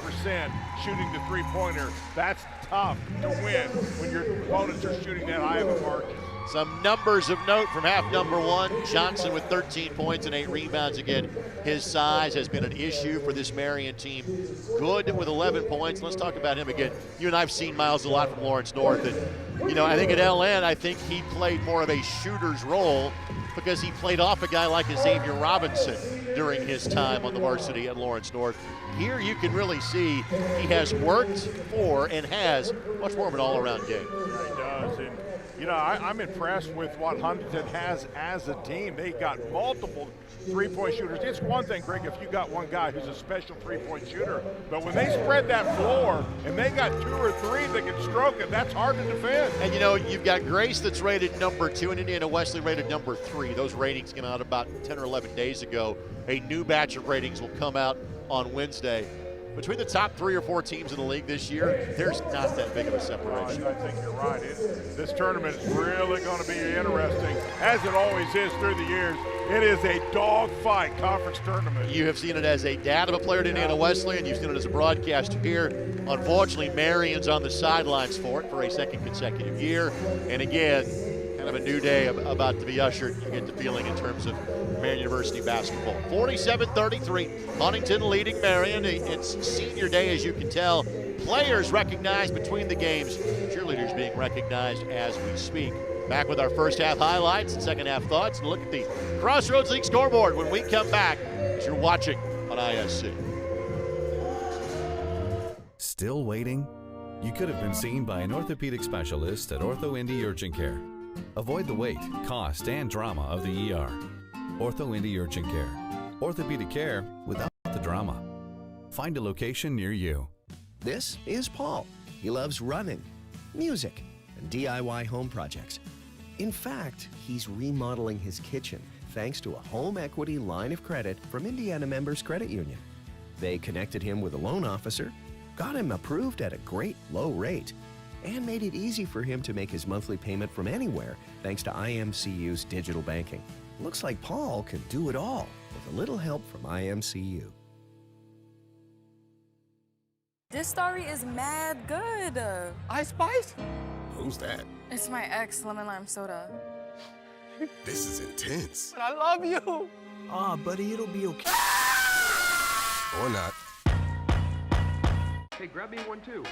shooting the three-pointer. That's tough to win when your opponents are shooting that high of a margin. Some numbers of note from half number one. Johnson with 13 points and 8 rebounds. Again, his size has been an issue for this Marian team. Good with 11 points. Let's talk about him again. You and I have seen Miles a lot from Lawrence North. And, I think at LN, I think he played more of a shooter's role because he played off a guy like Xavier Robinson during his time on the varsity at Lawrence North. Here you can really see he has worked for and has much more of an all-around game. Yeah, he does. And, I'm impressed with what Huntington has as a team. They got multiple three-point shooters. It's one thing, Greg, if you got one guy who's a special three-point shooter, but when they spread that floor and they got 2 or 3 that can stroke it, that's hard to defend. And, you've got Grace that's rated number 2 and Indiana Wesley rated number 3. Those ratings came out about 10 or 11 days ago. A new batch of ratings will come out on Wednesday. Between the top 3 or 4 teams in the league this year, there's not that big of a separation. I think you're right. This tournament is really going to be interesting, as it always is through the years. It is a dogfight conference tournament. You have seen it as a dad of a player at Indiana Wesley, and you've seen it as a broadcaster here. Unfortunately, Marian's on the sidelines for it for a second consecutive year. And again, kind of a new day about to be ushered. You get the feeling in terms of Marian University basketball. 47-33, Huntington leading Marian. It's senior day, as you can tell. Players recognized between the games. Cheerleaders being recognized as we speak. Back with our first half highlights and second half thoughts. And look at the Crossroads League scoreboard when we come back as you're watching on ISC. Still waiting? You could have been seen by an orthopedic specialist at Ortho Indy Urgent Care. Avoid the wait, cost, and drama of the ER. Ortho Indy Urgent Care. Orthopedic care without the drama. Find a location near you. This is Paul. He loves running, music, and DIY home projects. In fact, he's remodeling his kitchen thanks to a home equity line of credit from Indiana Members Credit Union. They connected him with a loan officer, got him approved at a great low rate, and made it easy for him to make his monthly payment from anywhere thanks to IMCU's digital banking. Looks like Paul could do it all with a little help from IMCU. This story is mad good. Ice Spice? Who's that? It's my ex, lemon lime soda. This is intense. But I love you. Ah, buddy, it'll be okay. Or not. Hey, grab me one too.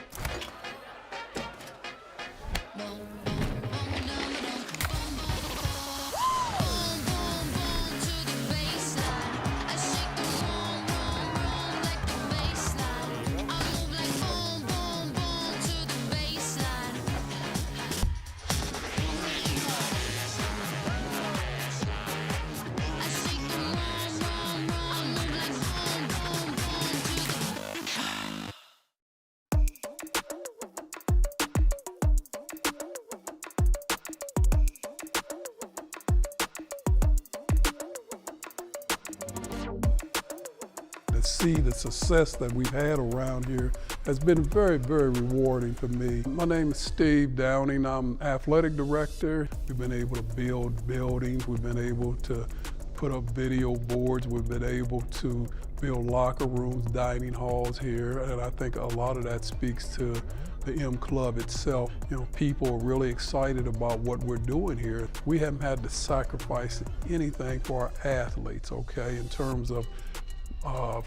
See the success that we've had around here has been very, very rewarding for me. My name is Steve Downing. I'm athletic director. We've been able to build buildings. We've been able to put up video boards. We've been able to build locker rooms, dining halls here, and I think a lot of that speaks to the M Club itself. You know, people are really excited about what we're doing here. We haven't had to sacrifice anything for our athletes, okay, in terms of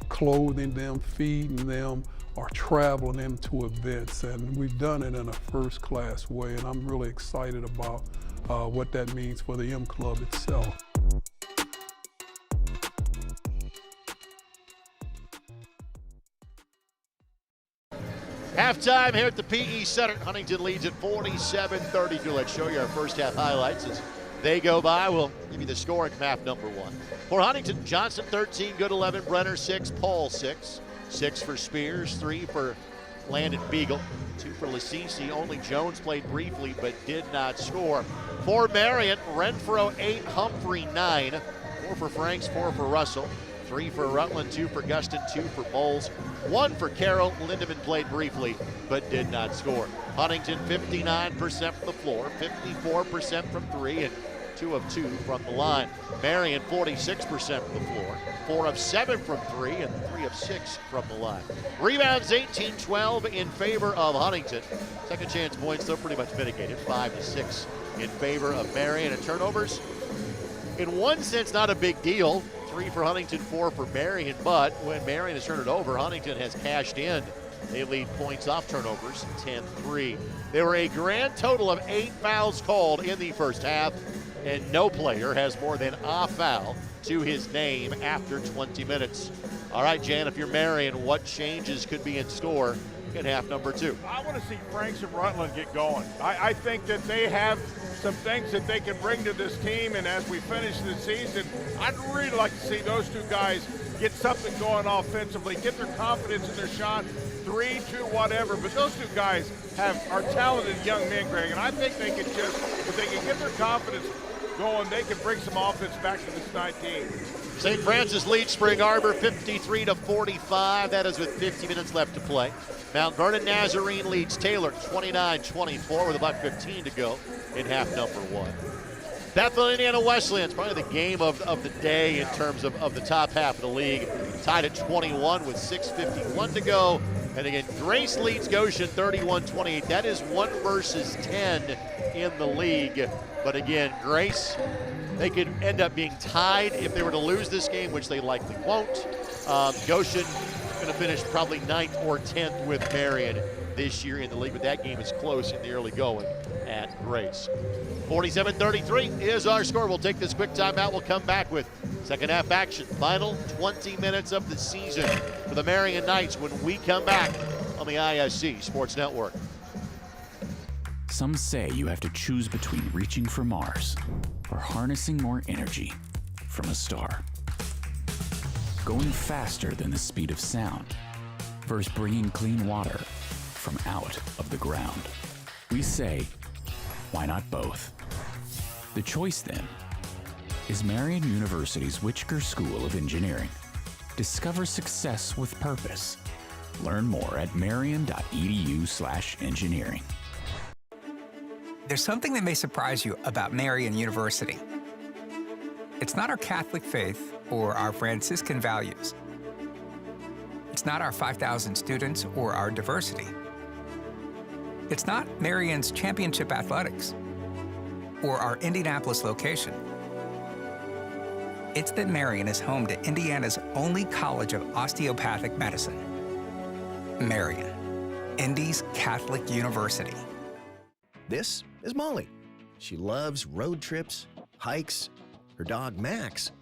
clothing them, feeding them, or traveling them to events, and we've done it in a first-class way, and I'm really excited about what that means for the M Club itself. Halftime here at the PE Center. Huntington leads at 47-32. Let's show you our first half highlights as they go by. We'll give you the scoring from half number one. For Huntington, Johnson 13, Good 11, Brenner 6, Paul 6. 6 for Spears, 3 for Landon Beagle, 2 for Lasisi. Only Jones played briefly but did not score. For Marian, Renfro 8, Humphrey 9. 4 for Franks, 4 for Russell. 3 for Rutland, 2 for Guston, 2 for Bowles, 1 for Carroll. Lindemann played briefly but did not score. Huntington 59% from the floor, 54% from 3, and 2 of 2 from the line. Marian 46% from the floor, 4 of 7 from 3, and 3 of 6 from the line. Rebounds 18-12 in favor of Huntington. Second chance points though pretty much mitigated, 5-6 in favor of Marian. And turnovers, in one sense, not a big deal. 3 for Huntington, 4 for Marian, but when Marian has turned it over, Huntington has cashed in. They lead points off turnovers, 10-3. There were a grand total of 8 fouls called in the first half, and no player has more than a foul to his name after 20 minutes. All right, Jan, if you're Marian, what changes could be in store in half number 2? I want to see Franks and Rutland get going. I think that they have some things that they can bring to this team, and as we finish the season, I'd really like to see those 2 guys get something going offensively, get their confidence in their shot, 3, 2, whatever. But those 2 guys are talented young men, Greg, and I think they can just, if they can get their confidence going, they can bring some offense back to this 19. St. Francis leads Spring Arbor 53-45. That is with 50 minutes left to play. Mount Vernon Nazarene leads Taylor 29-24 with about 15 to go in half number 1. Bethel Indiana Wesleyan's probably the game of the day in terms of the top half of the league. Tied at 21 with 6:51 to go. And again, Grace leads Goshen 31-28. That is 1 versus 10 in the league. But again, Grace, they could end up being tied if they were to lose this game, which they likely won't. Goshen going to finish probably 9th or 10th with Marian this year in the league, but that game is close in the early going at Grace. 47-33 is our score. We'll take this quick timeout. We'll come back with second half action. Final 20 minutes of the season for the Marian Knights when we come back on the ISC Sports Network. Some say you have to choose between reaching for Mars or harnessing more energy from a star. Going faster than the speed of sound versus bringing clean water from out of the ground. We say, why not both? The choice then is Marian University's Whitaker School of Engineering. Discover success with purpose. Learn more at marian.edu/engineering. There's something that may surprise you about Marian University. It's not our Catholic faith or our Franciscan values. It's not our 5,000 students or our diversity. It's not Marian's championship athletics or our Indianapolis location. It's that Marian is home to Indiana's only college of osteopathic medicine. Marian, Indy's Catholic University. This is Molly. She loves road trips, hikes, her dog Max,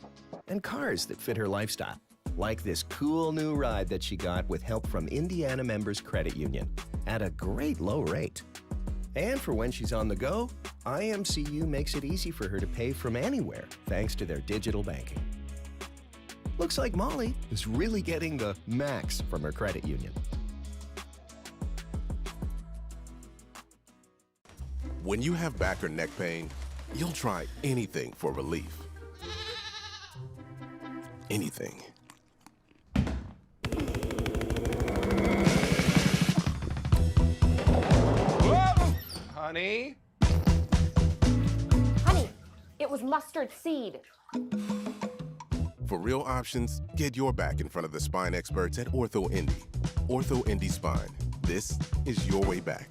and cars that fit her lifestyle, like this cool new ride that she got with help from Indiana Members Credit Union at a great low rate. And for when she's on the go, IMCU makes it easy for her to pay from anywhere thanks to their digital banking. Looks like Molly is really getting the max from her credit union. When you have back or neck pain, you'll try anything for relief. Anything. Whoa! Honey? Honey, it was mustard seed. For real options, get your back in front of the spine experts at Ortho Indy. Ortho Indy Spine. This is your way back.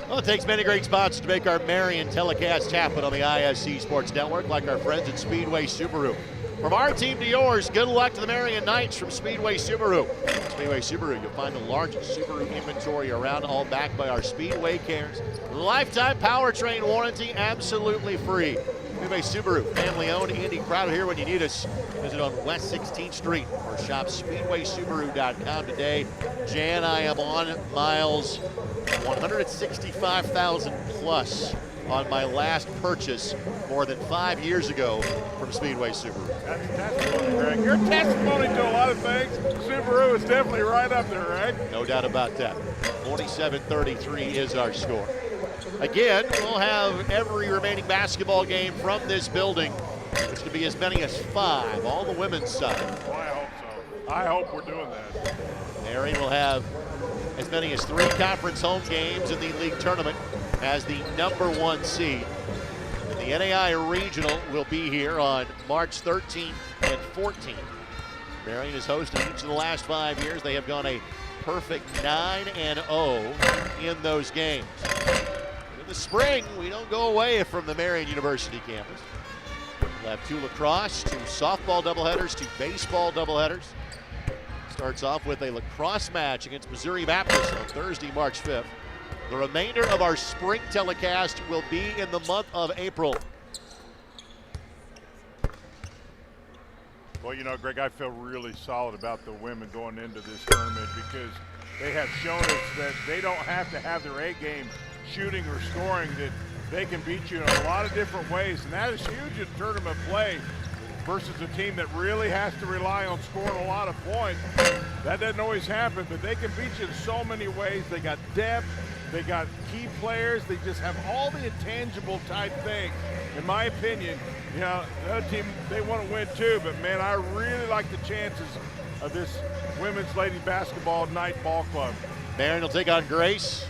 Well, it takes many great spots to make our Marian telecast happen on the ISC Sports Network, like our friends at Speedway Subaru. From our team to yours, good luck to the Marian Knights from Speedway Subaru. Speedway Subaru, you'll find the largest Subaru inventory around, all backed by our Speedway cares. Lifetime powertrain warranty, absolutely free. Speedway Subaru, family-owned, Indy, crowded here when you need us. Visit on West 16th Street or shop speedwaysubaru.com today. Jan, I am on miles 165,000 plus on my last purchase more than 5 years ago from Speedway Subaru. That's testimony, Greg. Your testimony to a lot of things. Subaru is definitely right up there, Greg. No doubt about that. 47-33 is our score. Again, we'll have every remaining basketball game from this building, which could be as many as 5, all the women's side. Well, I hope so. I hope we're doing that. Marian will have as many as 3 conference home games in the league tournament as the #1 seed. And the NAI Regional will be here on March 13th and 14th. Marian has hosted each of the last 5 years. They have gone a perfect 9-0 in those games. In the spring, we don't go away from the Marian University campus. We'll have 2 lacrosse, 2 softball doubleheaders, 2 baseball doubleheaders. Starts off with a lacrosse match against Missouri Baptist on Thursday, March 5th. The remainder of our spring telecast will be in the month of April. Well, you know, Greg, I feel really solid about the women going into this tournament because they have shown us that they don't have to have their A game shooting or scoring, that they can beat you in a lot of different ways, and that is huge in tournament play versus a team that really has to rely on scoring a lot of points. That doesn't always happen, but they can beat you in so many ways. They got depth, they got key players, they just have all the intangible type things. In my opinion, you know, the other team, they want to win too, but man, I really like the chances of this women's lady basketball night ball club. Marian will take on Grace.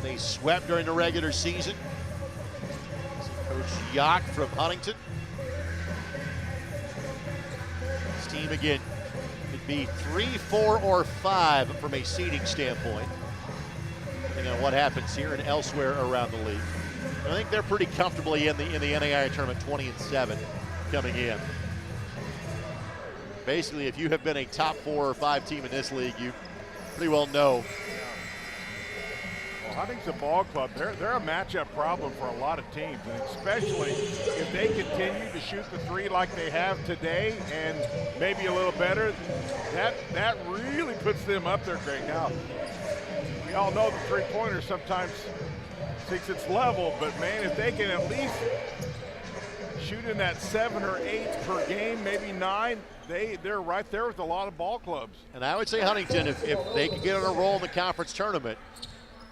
They swept during the regular season. Coach Yock from Huntington. This team again could be 3, 4, or 5 from a seeding standpoint, depending on what happens here and elsewhere around the league. I think they're pretty comfortably in the NAIA tournament, 20-7 coming in. Basically, if you have been a top 4 or 5 team in this league, you pretty well know. Well, Huntington Ball Club, they're a matchup problem for a lot of teams, and especially if they continue to shoot the 3 like they have today and maybe a little better, that really puts them up there, Greg. Now, we all know the three-pointer sometimes thinks it's level, but man, if they can at least shoot in that 7 or 8 per game, maybe 9, they're right there with a lot of ball clubs. And I would say Huntington, if they could get on a roll in the conference tournament,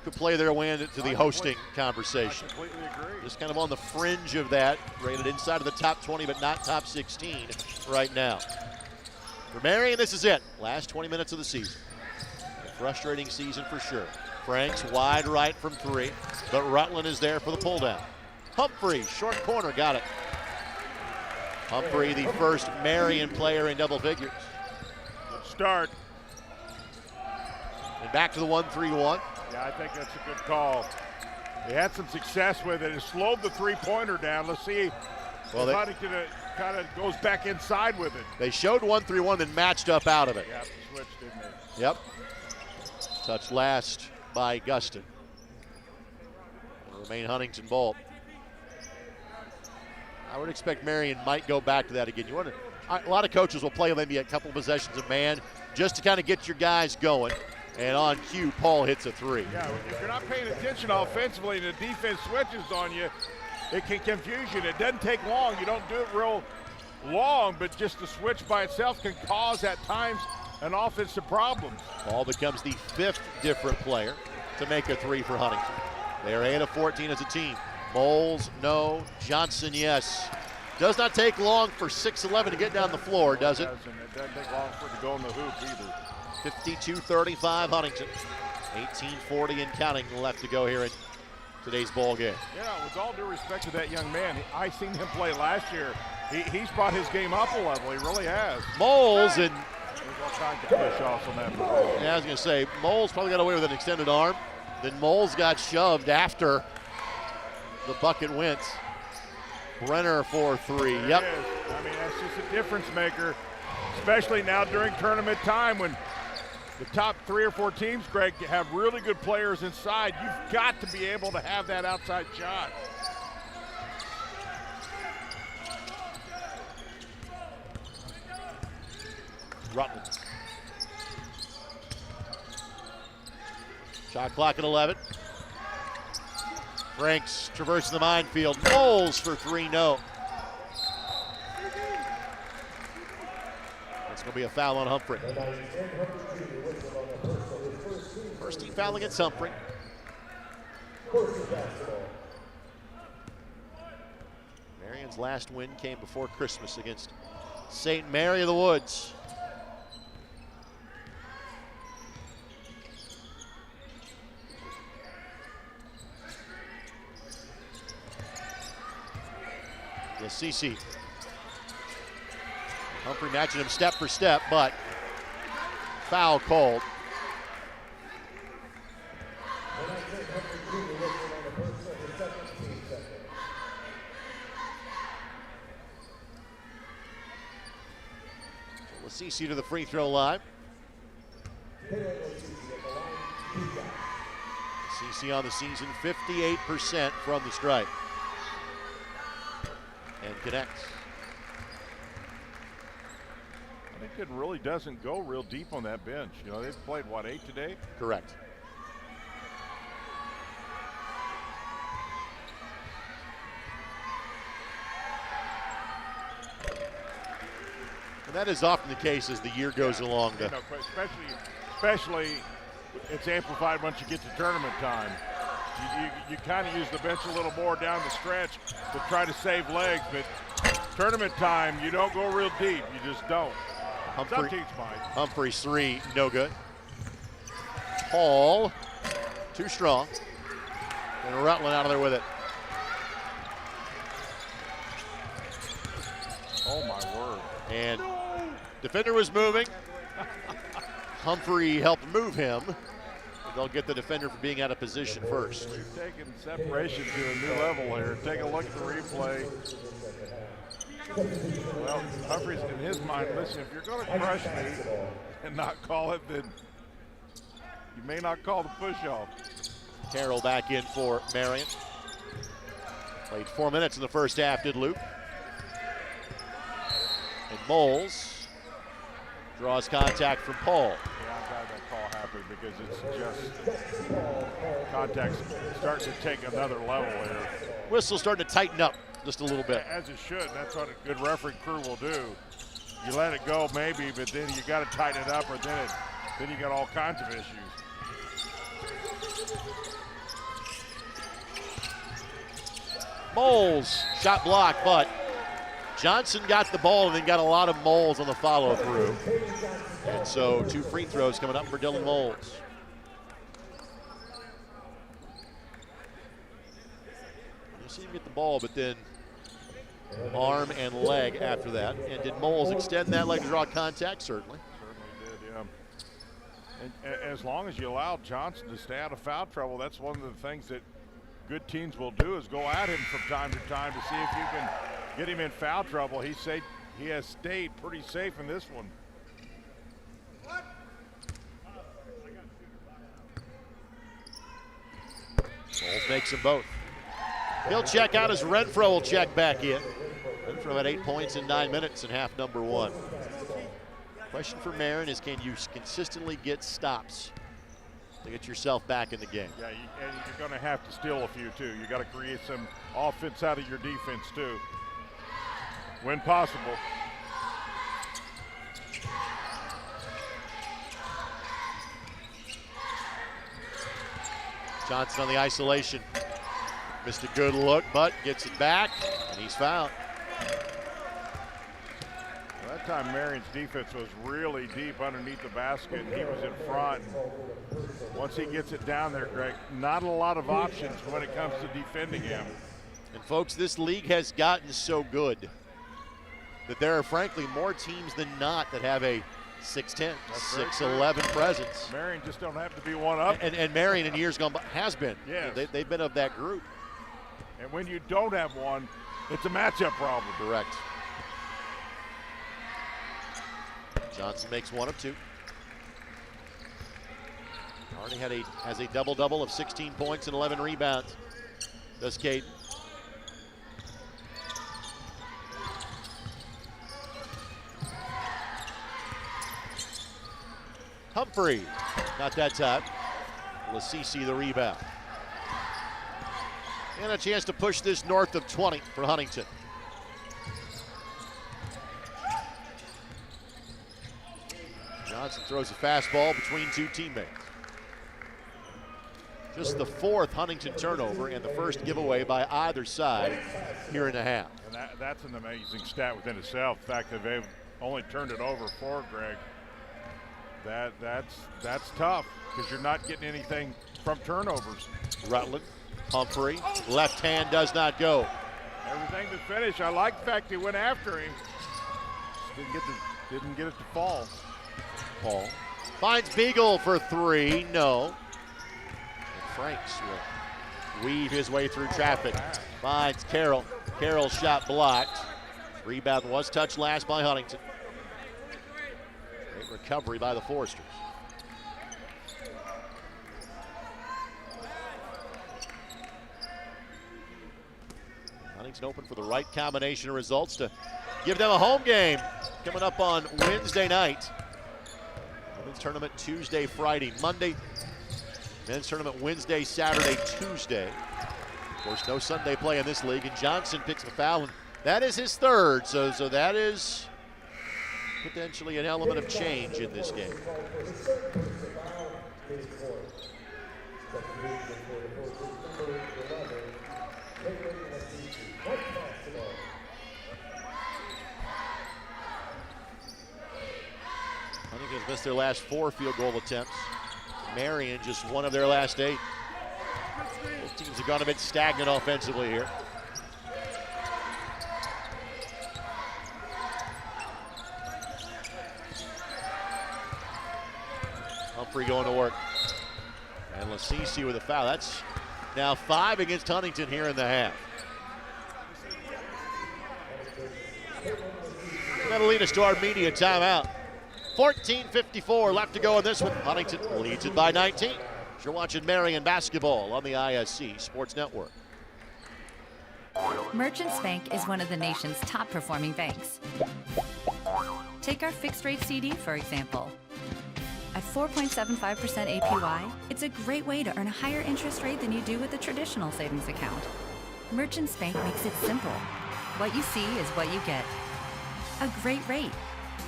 could play their way into the hosting conversation. I completely agree. Just kind of on the fringe of that, rated inside of the top 20, but not top 16 right now. For Marian, this is it. Last 20 minutes of the season. A frustrating season for sure. Franks wide right from 3, but Rutland is there for the pull down. Humphrey, short corner, got it. Humphrey, the first Marian player in double figures. Good start. And back to the 1-3-1. Yeah, I think that's a good call. They had some success with it. It slowed the three-pointer down. Let's see if Huntington kind of goes back inside with it. They showed 1-3-1, then matched up out of it. Yeah, switched, didn't they? Yep. Touched last by Guston. It'll remain Huntington ball. I would expect Marian might go back to that again. A lot of coaches will play maybe a couple possessions of man just to kind of get your guys going. And on cue, Paul hits a 3. Yeah, if you're not paying attention offensively and the defense switches on you, it can confuse you. It doesn't take long. You don't do it real long, but just the switch by itself can cause at times an offensive problem. Paul becomes the 5th different player to make a 3 for Huntington. They are 8 of 14 as a team. Moles, no. Johnson, yes. Does not take long for 6'11" to get down the floor, does it? It doesn't take long for it to go in the hoop either. 52-35 Huntington. 18:40 and counting left to go here in today's ball game. Yeah, with all due respect to that young man, I seen him play last year. He's brought his game up a level. He really has. Moles and there's all kinds of push-offs on that position. Yeah, I was going to say, Moles probably got away with an extended arm. Then Moles got shoved after the bucket went. Brenner for 3. Yep. I mean, that's just a difference maker, especially now during tournament time when the top 3 or 4 teams, Greg, have really good players inside. You've got to be able to have that outside shot. Rutland. Shot clock at 11. Franks traversing the minefield. Moles for 3, no. That's going to be a foul on Humphrey. First team foul against Humphrey. Marian's last win came before Christmas against St. Mary of the Woods. Cece. Humphrey matching him step for step, but foul called. Cece to the free throw line. Cece on the season, 58% from the stripe. And connects. Huntington really doesn't go real deep on that bench. You know, they've played, what, 8 today? Correct. And that is often the case as the year goes along. You know, especially it's amplified once you get to tournament time. You kind of use the bench a little more down the stretch to try to save legs, but tournament time, you don't go real deep. You just don't. Humphrey's 3, no good. Paul, too strong. And Rutland out of there with it. Oh, my word. And defender was moving. Humphrey helped move him. They'll get the defender for being out of position first. We've taken separation to a new level here. Take a look at the replay. Well, Humphrey's in his mind, listen, if you're going to crush me and not call it, then you may not call the push-off. Carroll back in for Marian. Played 4 minutes in the first half, did Luke. And Moles draws contact from Paul. Yeah, I'm glad that call happened because it's just contact's starting to take another level here. Whistle's starting to tighten up just a little bit. As it should. That's what a good referee crew will do. You let it go maybe, but then you got to tighten it up or then you got all kinds of issues. Moles, shot blocked, but Johnson got the ball and then got a lot of Moles on the follow-through. And so 2 free throws coming up for Dylan Moles. You see him get the ball, but then arm and leg after that. And did Moles extend that leg to draw contact? Certainly. Certainly did, yeah. And as long as you allow Johnson to stay out of foul trouble, that's one of the things that good teams will do, is go at him from time to time to see if you can get him in foul trouble. He has stayed pretty safe in this one. Moles makes them both. He'll check out as Renfro will check back in. Renfro had 8 points in 9 minutes in half number 1. Question for Marian is, can you consistently get stops to get yourself back in the game? Yeah, and you're going to have to steal a few too. You got to create some offense out of your defense too, when possible. Johnson on the isolation. Missed a good look, but gets it back, and he's fouled. That time Marian's defense was really deep underneath the basket, and he was in front. Once he gets it down there, Greg, not a lot of options when it comes to defending him. And folks, this league has gotten so good that there are frankly more teams than not that have a 6'10", 6'11" presence. Marian just don't have to be one up. And Marian in years gone by has been. Yes. They've been of that group. And when you don't have one, it's a matchup problem. Correct. Johnson makes 1 of 2. Already has a double-double of 16 points and 11 rebounds. Does Caden. Humphrey, not that time. Lasisi the rebound. And a chance to push this north of 20 for Huntington. Johnson throws a fastball between 2 teammates. Just the 4th Huntington turnover and the first giveaway by either side here in the half. And that's an amazing stat within itself. The fact that they've only turned it over 4, Greg. That's tough because you're not getting anything from turnovers. Rutland, Humphrey, left hand does not go. Everything to finish. I like the fact he went after him. Didn't get it to fall. Paul finds Beagle for 3, no. And Franks will weave his way through traffic. Finds Carroll. Carroll's shot blocked. Rebound was touched last by Huntington. Great recovery by the Foresters. Huntington open for the right combination of results to give them a home game coming up on Wednesday night. Women's tournament Tuesday, Friday, Monday. Men's tournament Wednesday, Saturday, Tuesday. Of course, no Sunday play in this league, and Johnson picks the foul, and that is his 3rd, so that is potentially an element of change in this game. Huntington has missed their last 4 field goal attempts. Marian just 1 of their last 8. Both teams have gone a bit stagnant offensively here. Humphrey going to work. And Lasisi with a foul. That's now 5 against Huntington here in the half. That'll lead us to our media timeout. 14:54 left to go in this one. Huntington leads it by 19. You're watching Marian basketball on the ISC Sports Network. Merchants Bank is one of the nation's top performing banks. Take our fixed rate CD, for example. At 4.75% APY, it's a great way to earn a higher interest rate than you do with a traditional savings account. Merchants Bank makes it simple. What you see is what you get. A great rate.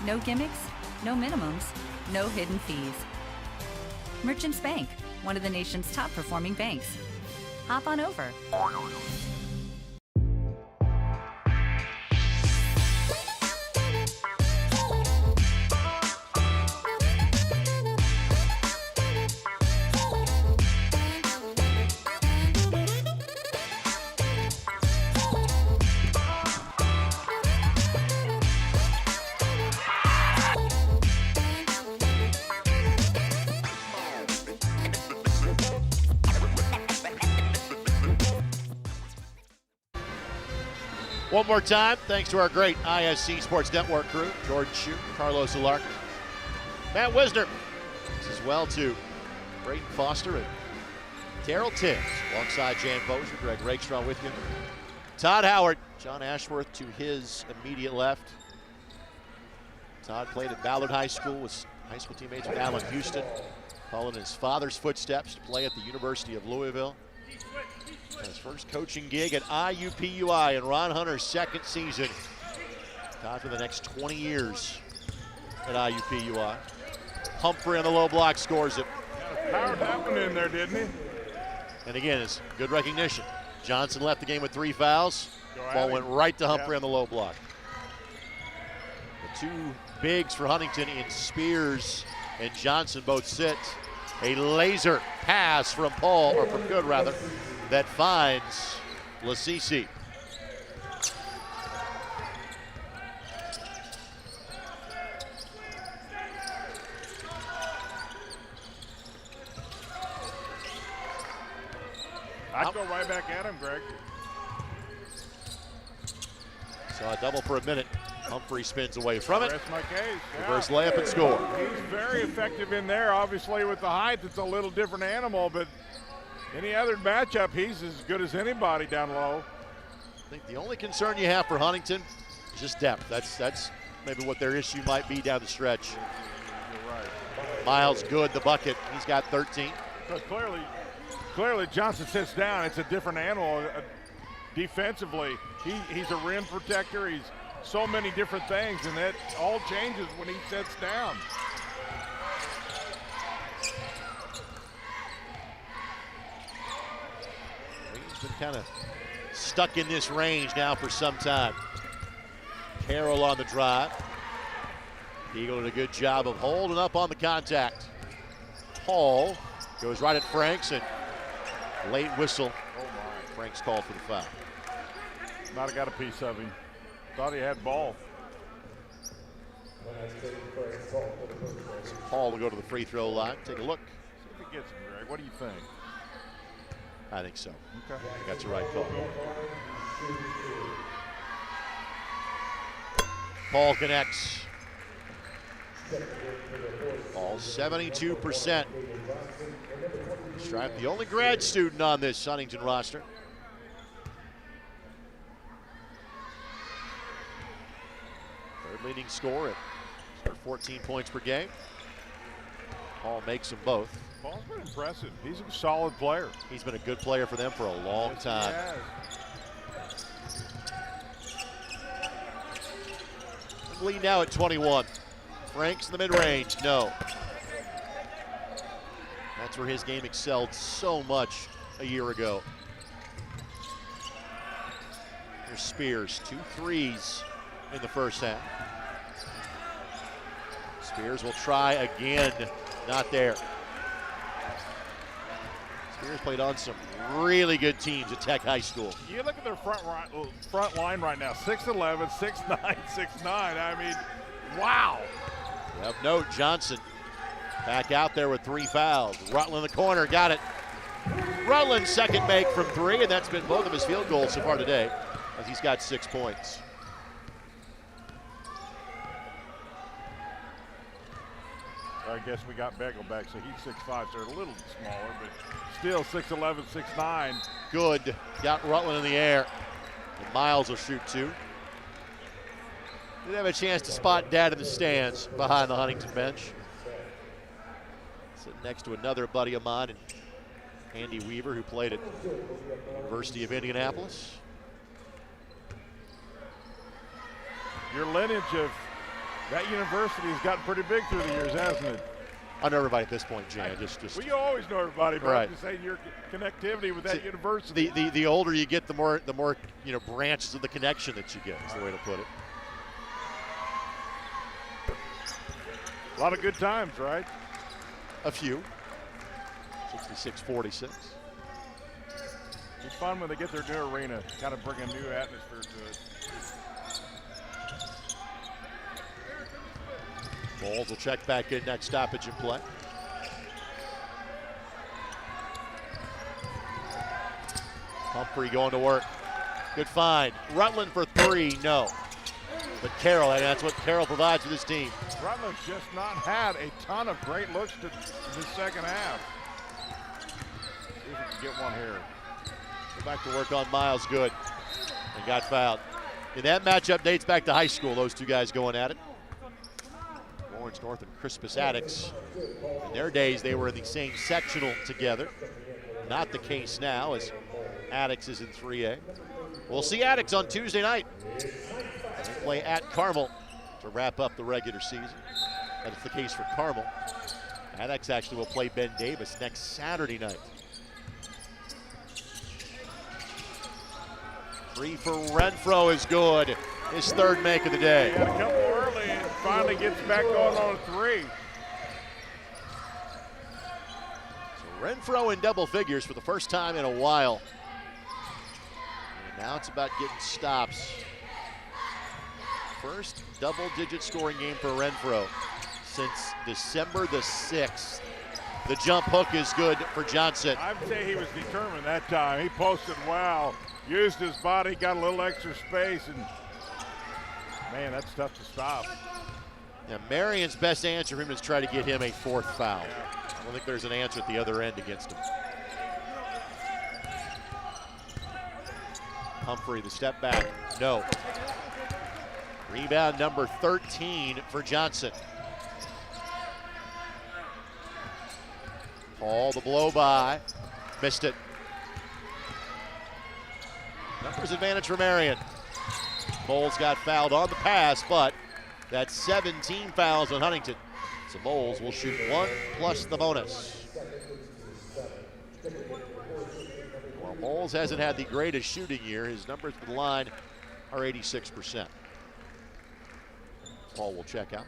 No gimmicks, no minimums, no hidden fees. Merchants Bank, one of the nation's top performing banks. Hop on over. One more time, thanks to our great ISC Sports Network crew, Jordan Shue, Carlos Alarcon, Matt Wisner, as well to Brayden Foster and Terrell Tibbs, alongside Jan Bozier, Greg Rakestraw with you. Todd Howard, John Ashworth to his immediate left. Todd played at Ballard High School with high school teammates with Allen Houston, following his father's footsteps to play at the University of Louisville. His first coaching gig at IUPUI in Ron Hunter's second season. Todd for the next 20 years at IUPUI. Humphrey on the low block scores it. Powered that one in there, didn't he? And again, it's good recognition. Johnson left the game with 3 fouls. Ball went right to Humphrey on the low block. The two bigs for Huntington in Spears and Johnson both sit. A laser pass from Paul, or from Good rather, that finds Lasisi. I'd go right back at him, Greg. Saw a double for a minute. Humphrey spins away from it. Rest my case. Reverse layup and score. He's very effective in there. Obviously, with the height, it's a little different animal, but any other matchup, he's as good as anybody down low. I think the only concern you have for Huntington is just depth. That's maybe what their issue might be down the stretch. You're right. Miles Good, the bucket. He's got 13. But clearly Johnson sits down. It's a different animal. Defensively, he's a rim protector. He's so many different things, and that all changes when he sits down. He's been kind of stuck in this range now for some time. Carroll on the drive. Eagle did a good job of holding up on the contact. Paul goes right at Franks, and late whistle. Oh my. Franks called for the foul. Might have got a piece of him. Thought he had ball. Paul will go to the free throw line. Take a look. See if he gets him, Greg. What do you think? I think so. Okay. I think that's the right call. Paul connects. Paul 72%. Stripe, the only grad student on this Huntington roster. Third leading scorer at 14 points per game. Paul makes them both. Paul's been impressive. He's a solid player. He's been a good player for them for a long time. Lead now at 21. Franks in the mid-range, no. That's where his game excelled so much a year ago. Here's Spears, 2 threes in the first half. Spears will try again, not there. Spears played on some really good teams at Tech High School. You look at their front line right now, 6'11", 6'9", 6'9". I mean, wow. Of note, Johnson back out there with 3 fouls. Rutland in the corner, got it. Rutland's second make from 3, and that's been both of his field goals so far today, as he's got 6 points. I guess we got Bagel back, so he's 6'5", so a little smaller, but still 6'11", 6'9". Good, got Rutland in the air. And Miles will shoot 2. Did have a chance to spot Dad in the stands behind the Huntington bench. Sitting next to another buddy of mine, and Andy Weaver, who played at University of Indianapolis. Your lineage of that university has gotten pretty big through the years, hasn't it? I know everybody at this point, Jan. Just well, you always know everybody, but right. I'm just saying your connectivity with that university. The older you get, the more branches of the connection that you get, is the way to put it. A lot of good times, right? A few. 66-46. It's fun when they get their new arena, kind of bring a new atmosphere to it. Bowles will check back in, next stoppage in play. Humphrey going to work. Good find. Rutland for three, no. But Carroll, and that's what Carroll provides for this team. Rutland's just not had a ton of great looks to the second half. See if we can get one here. Go back to work on Miles, good. And got fouled. And that matchup dates back to high school, those two guys going at it. Lawrence North and Crispus Attucks. In their days, they were in the same sectional together. Not the case now, as Attucks is in 3A. We'll see Attucks on Tuesday night. They play at Carmel to wrap up the regular season. That's the case for Carmel. Attucks actually will play Ben Davis next Saturday night. Three for Renfro is good. His third make of the day. He had a couple early and finally gets back on three. So Renfro in double figures for the first time in a while. And now it's about getting stops. First double-digit scoring game for Renfro since December the 6th. The jump hook is good for Johnson. I'd say he was determined that time. He posted well, used his body, got a little extra space, and man, that's tough to stop. Yeah, Marian's best answer for him is try to get him a fourth foul. I don't think there's an answer at the other end against him. Humphrey, the step back, no. Rebound number 13 for Johnson. Paul, the blow by, missed it. Numbers advantage for Marian. Moles got fouled on the pass, but that's 17 fouls on Huntington. So Moles will shoot one plus the bonus. While Moles hasn't had the greatest shooting year, his numbers for the line are 86%. Paul will check out.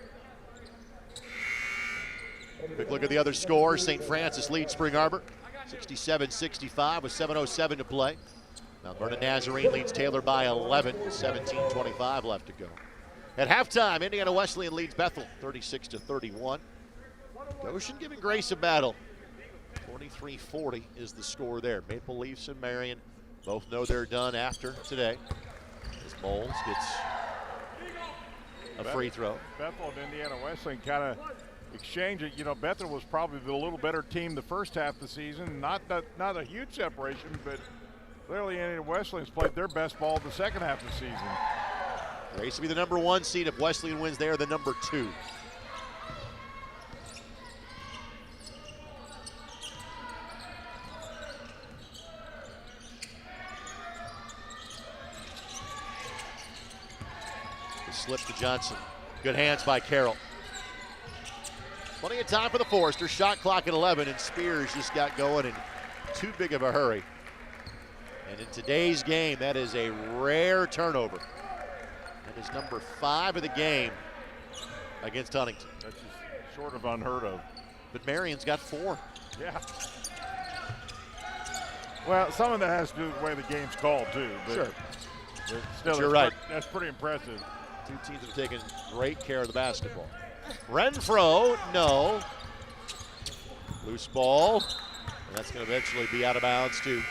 Quick look at the other score. St. Francis leads Spring Arbor 67-65 with 7:07 to play. Mount Vernon Nazarene leads Taylor by 11 with 17:25 left to go. At halftime, Indiana Wesleyan leads Bethel 36-31. Goshen giving Grace a battle. 43-40 is the score there. Maple Leafs and Marian both know they're done after today. As Moles gets a free throw. Bethel and Indiana Wesleyan kind of exchange it. You know, Bethel was probably the little better team the first half of the season. Not a huge separation, but clearly Indiana Wesleyan's played their best ball the second half of the season. Grace will be the number 1 seed. If Wesleyan wins, they are the number 2. Slip to Johnson. Good hands by Carroll. Plenty of time for the Foresters. Shot clock at 11, and Spears just got going in too big of a hurry. And in today's game, that is a rare turnover. That is number 5 of the game against Huntington. That's just sort of unheard of. But Marian's got 4. Yeah. Well, some of that has to do with the way the game's called, too. But sure. Still, you're right. That's pretty impressive. Two teams have taken great care of the basketball. Renfro, no. Loose ball. And that's going to eventually be out of bounds to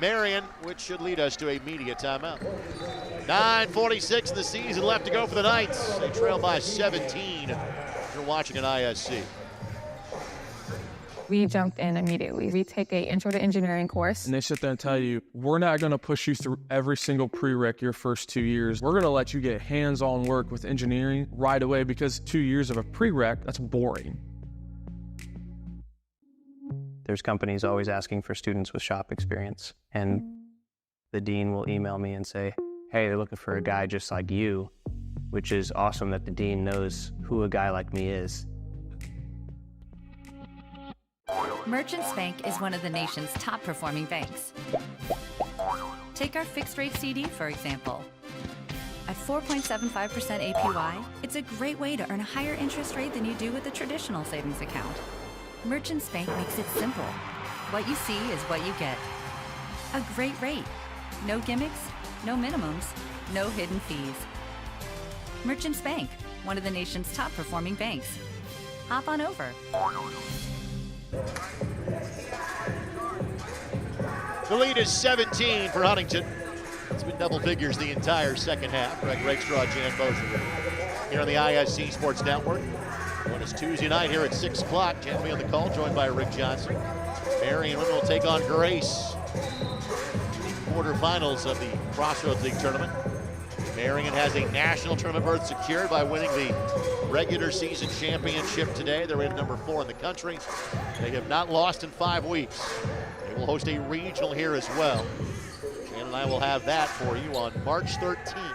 Marian, which should lead us to a media timeout. 9:46 in the season left to go for the Knights. They trail by 17. You're watching an ISC. We jumped in immediately. We take an intro to engineering course. And they sit there and tell you, we're not going to push you through every single prereq your first 2 years. We're going to let you get hands-on work with engineering right away, because 2 years of a prereq, that's boring. There's companies always asking for students with shop experience. And the dean will email me and say, hey, they're looking for a guy just like you, which is awesome that the dean knows who a guy like me is. Merchants Bank is one of the nation's top performing banks. Take our fixed rate CD, for example. At 4.75% APY, it's a great way to earn a higher interest rate than you do with a traditional savings account. Merchants Bank makes it simple. What you see is what you get. A great rate. No gimmicks, no minimums, no hidden fees. Merchants Bank, one of the nation's top performing banks. Hop on over. The lead is 17 for Huntington. It's been double figures the entire second half. Greg Rakestraw, Jan Bozier here on the ISC Sports Network. When it's Tuesday night here at 6 o'clock, Jan will be on the call, joined by Rick Johnson. Marian women will take on Grace in the quarterfinals of the Crossroads League tournament. Marian has a national tournament berth secured by winning the regular season championship today. They're in number 4 in the country. They have not lost in 5 weeks. They will host a regional here as well. Jan and I will have that for you on March 13th.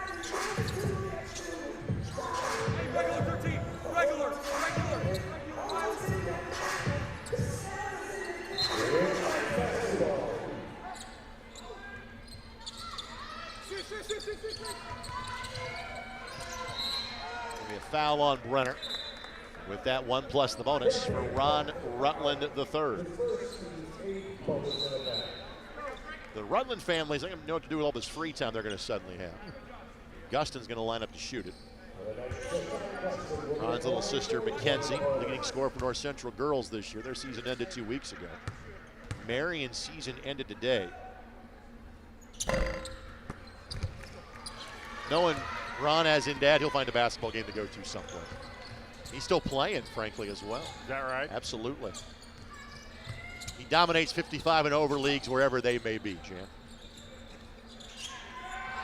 Foul on Brenner. With that 1 plus the bonus for Ron Rutland III. The Rutland family's not going to know what to do with all this free time they're going to suddenly have. Guston's going to line up to shoot it. Ron's little sister Mackenzie, leading scorer for North Central girls this year. Their season ended 2 weeks ago. Marian's season ended today. Knowing Ron as in dad, he'll find a basketball game to go to someplace. He's still playing, frankly, as well. Is that right? Absolutely. He dominates 55 and over leagues wherever they may be, Jan.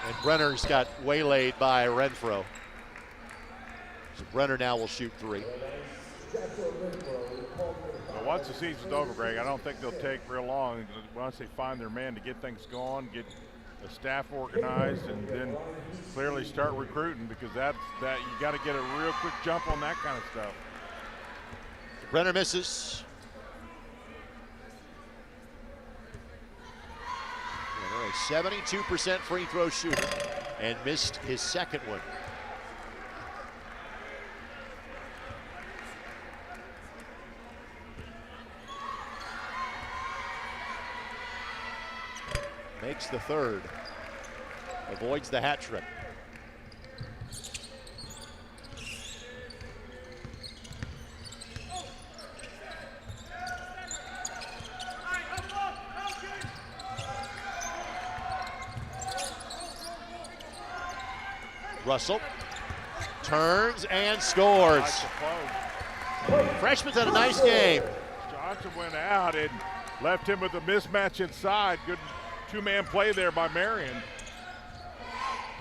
And Brenner's got waylaid by Renfro. So Brenner now will shoot 3. Well, once the season's over, Greg, I don't think they'll take real long. Once they find their man to get things going, get the staff organized, and then clearly start recruiting, because that you got to get a real quick jump on that kind of stuff. Brenner misses. They're a 72% free throw shooter and missed his second one. Makes the third. Avoids the hat trick. Russell turns and scores. Freshman's had a nice game. Johnson went out and left him with a mismatch inside. Good two-man play there by Marian.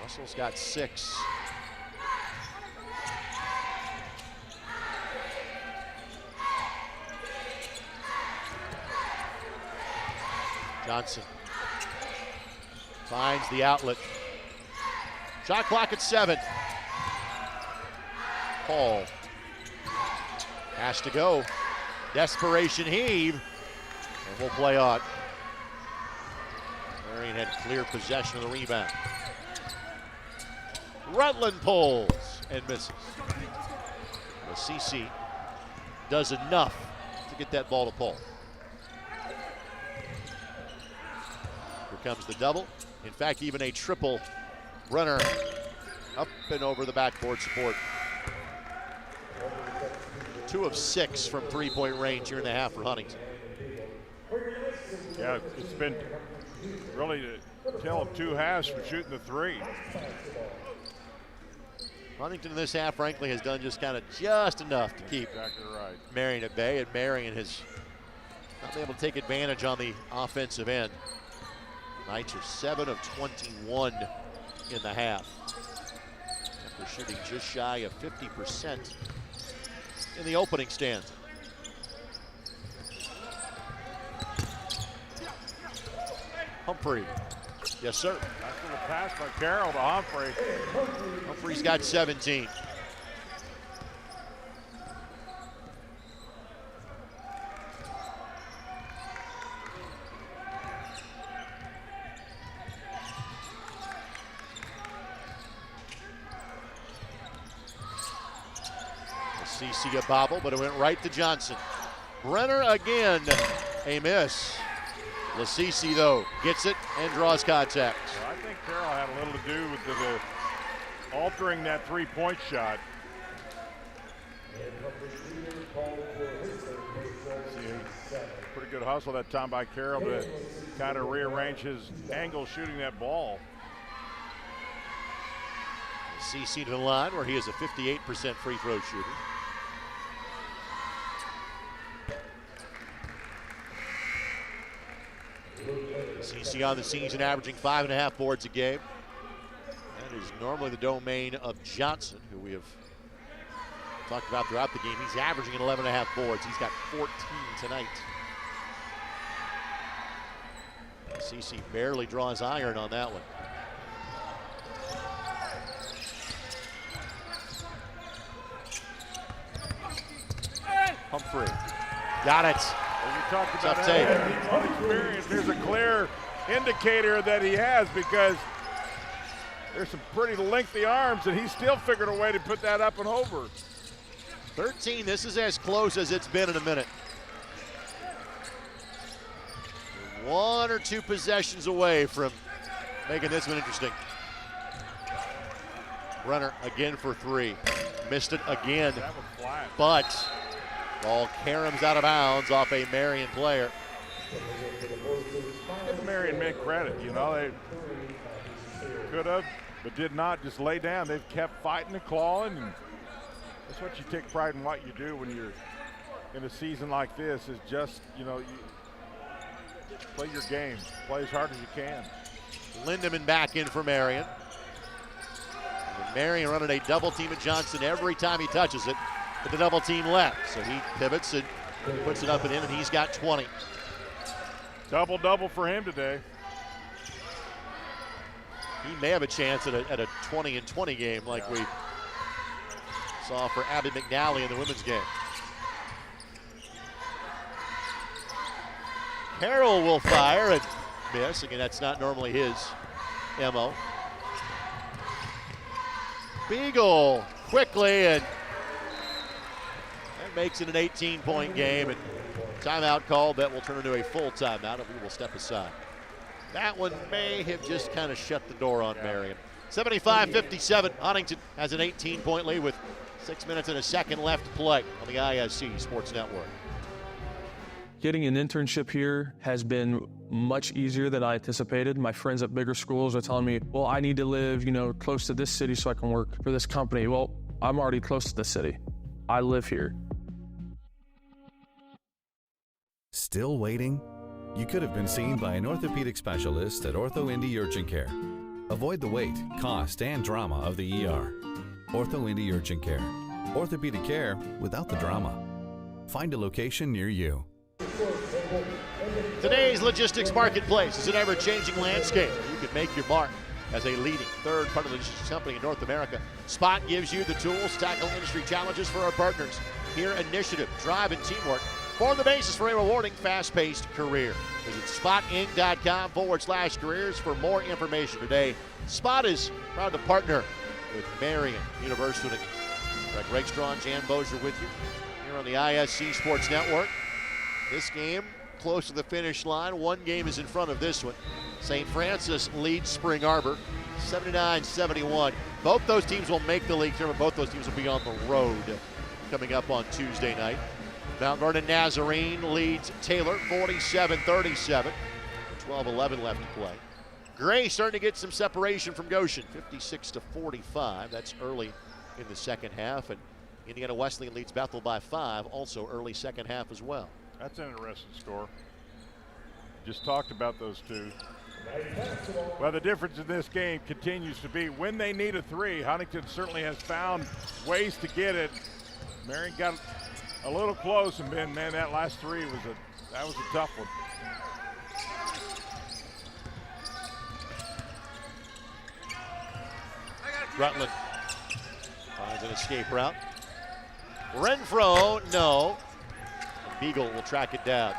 Russell's got 6. Johnson finds the outlet. Shot clock at 7. Paul has to go. Desperation heave, and we'll play on. Marian had clear possession of the rebound. Rutland pulls and misses. CC does enough to get that ball to Paul. Here comes the double. In fact, even a triple. Brenner up and over the backboard support. 2 of 6 from three-point range here in the half for Huntington. Yeah, it's been really a tale of 2 halves for shooting the 3. Huntington in this half, frankly, has done just enough to keep Marian at bay, and Marian has not been able to take advantage on the offensive end. Knights are 7 of 21 in the half, after shooting just shy of 50% in the opening stanza. Humphrey. Yes, sir. Nice little pass by Carroll to Humphrey. Humphrey's got 17. CC a bobble, but it went right to Johnson. Brenner again, a miss. LaCece, though, gets it and draws contact. Well, I think Carroll had a little to do with the altering that three-point shot. Pretty good hustle that time by Carroll to kind of rearrange his angle shooting that ball. CC to the line where he is a 58% free throw shooter. CC on the season averaging 5.5 boards a game. That is normally the domain of Johnson, who we have talked about throughout the game. He's averaging 11.5 boards. He's got 14 tonight. CC barely draws iron on that one. Humphrey. Got it. Well, you talked about Tough that experience. There's a clear indicator that he has, because there's some pretty lengthy arms, and he's still figured a way to put that up and over. 13. This is as close as it's been in a minute. One or two possessions away from making this one interesting. Runner again for three. Missed it again. That was flat. But ball caroms out of bounds off a Marian player. Give the Marian men credit. You know, they could have, but did not just lay down. They've kept fighting and clawing, and that's what you take pride in what you do when you're in a season like this, is just, you know, you play your game. Play as hard as you can. Lindemann back in for Marian. And Marian running a double team at Johnson every time he touches it, but the double team left. So he pivots and puts it up and in, and he's got 20. Double-double for him today. He may have a chance at a 20-20 game like we saw for Abby McNally in the women's game. Carroll will fire and miss. Again, that's not normally his MO. Beagle quickly, and that makes it an 18-point game. And timeout call. That will turn into a full timeout, and we will step aside. That one may have just kind of shut the door on Marian. 75-57. Huntington has an 18-point lead with 6 minutes and a second left to play on the ISC Sports Network. Getting an internship here has been much easier than I anticipated. My friends at bigger schools are telling me, well, I need to live, close to this city so I can work for this company. Well, I'm already close to the city. I live here. Still waiting? You could have been seen by an orthopedic specialist at Ortho Indy Urgent Care. Avoid the wait, cost, and drama of the ER. Ortho Indy Urgent Care. Orthopedic care without the drama. Find a location near you. Today's logistics marketplace is an ever-changing landscape. You can make your mark as a leading third-party logistics company in North America. Spot gives you the tools to tackle industry challenges for our partners. Here, initiative, drive, and teamwork form the basis for a rewarding, fast-paced career. Visit spotinc.com/careers for more information today. Spot is proud to partner with Marian University. Greg Rakestraw and Jan Bozier with you here on the ISC Sports Network. This game close to the finish line. One game is in front of this one. St. Francis leads Spring Arbor 79-71. Both those teams will make the league tournament. Both those teams will be on the road coming up on Tuesday night. Mount Vernon Nazarene leads Taylor 47-37. 12-11 left to play. Gray starting to get some separation from Goshen, 56-45. That's early in the second half. And Indiana Wesleyan leads Bethel by 5, also early second half as well. That's an interesting score. Just talked about those two. Well, the difference in this game continues to be when they need a three. Huntington certainly has found ways to get it. Marian got a little close, and man, that last three was a tough one. Rutland finds an escape route. Renfro, no. And Beagle will track it down.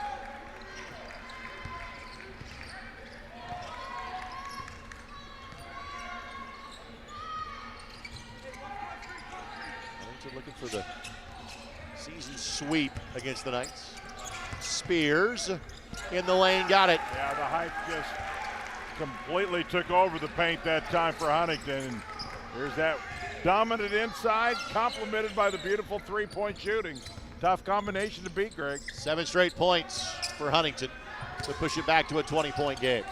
Huntington looking for the season sweep against the Knights. Spears in the lane, got it. Yeah, the hype just completely took over the paint that time for Huntington. And there's that dominant inside, complemented by the beautiful three-point shooting. Tough combination to beat, Greg. 7 straight points for Huntington to push it back to a 20-point game.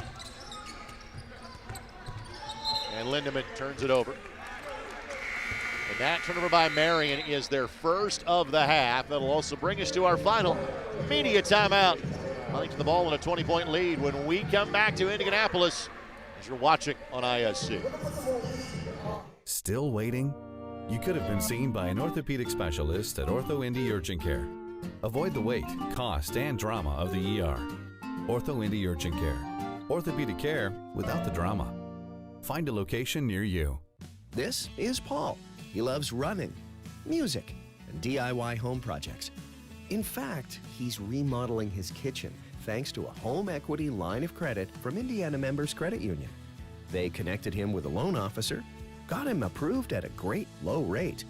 And Lindemann turns it over. And that turnover by Marian is their first of the half. That'll also bring us to our final media timeout. Huntington the ball in a 20-point lead when we come back to Indianapolis as you're watching on ISC. Still waiting? You could have been seen by an orthopedic specialist at Ortho Indy Urgent Care. Avoid the wait, cost, and drama of the ER. Ortho Indy Urgent Care. Orthopedic care without the drama. Find a location near you. This is Paul. He loves running, music, and DIY home projects. In fact, he's remodeling his kitchen thanks to a home equity line of credit from Indiana Members Credit Union. They connected him with a loan officer, got him approved at a great low rate,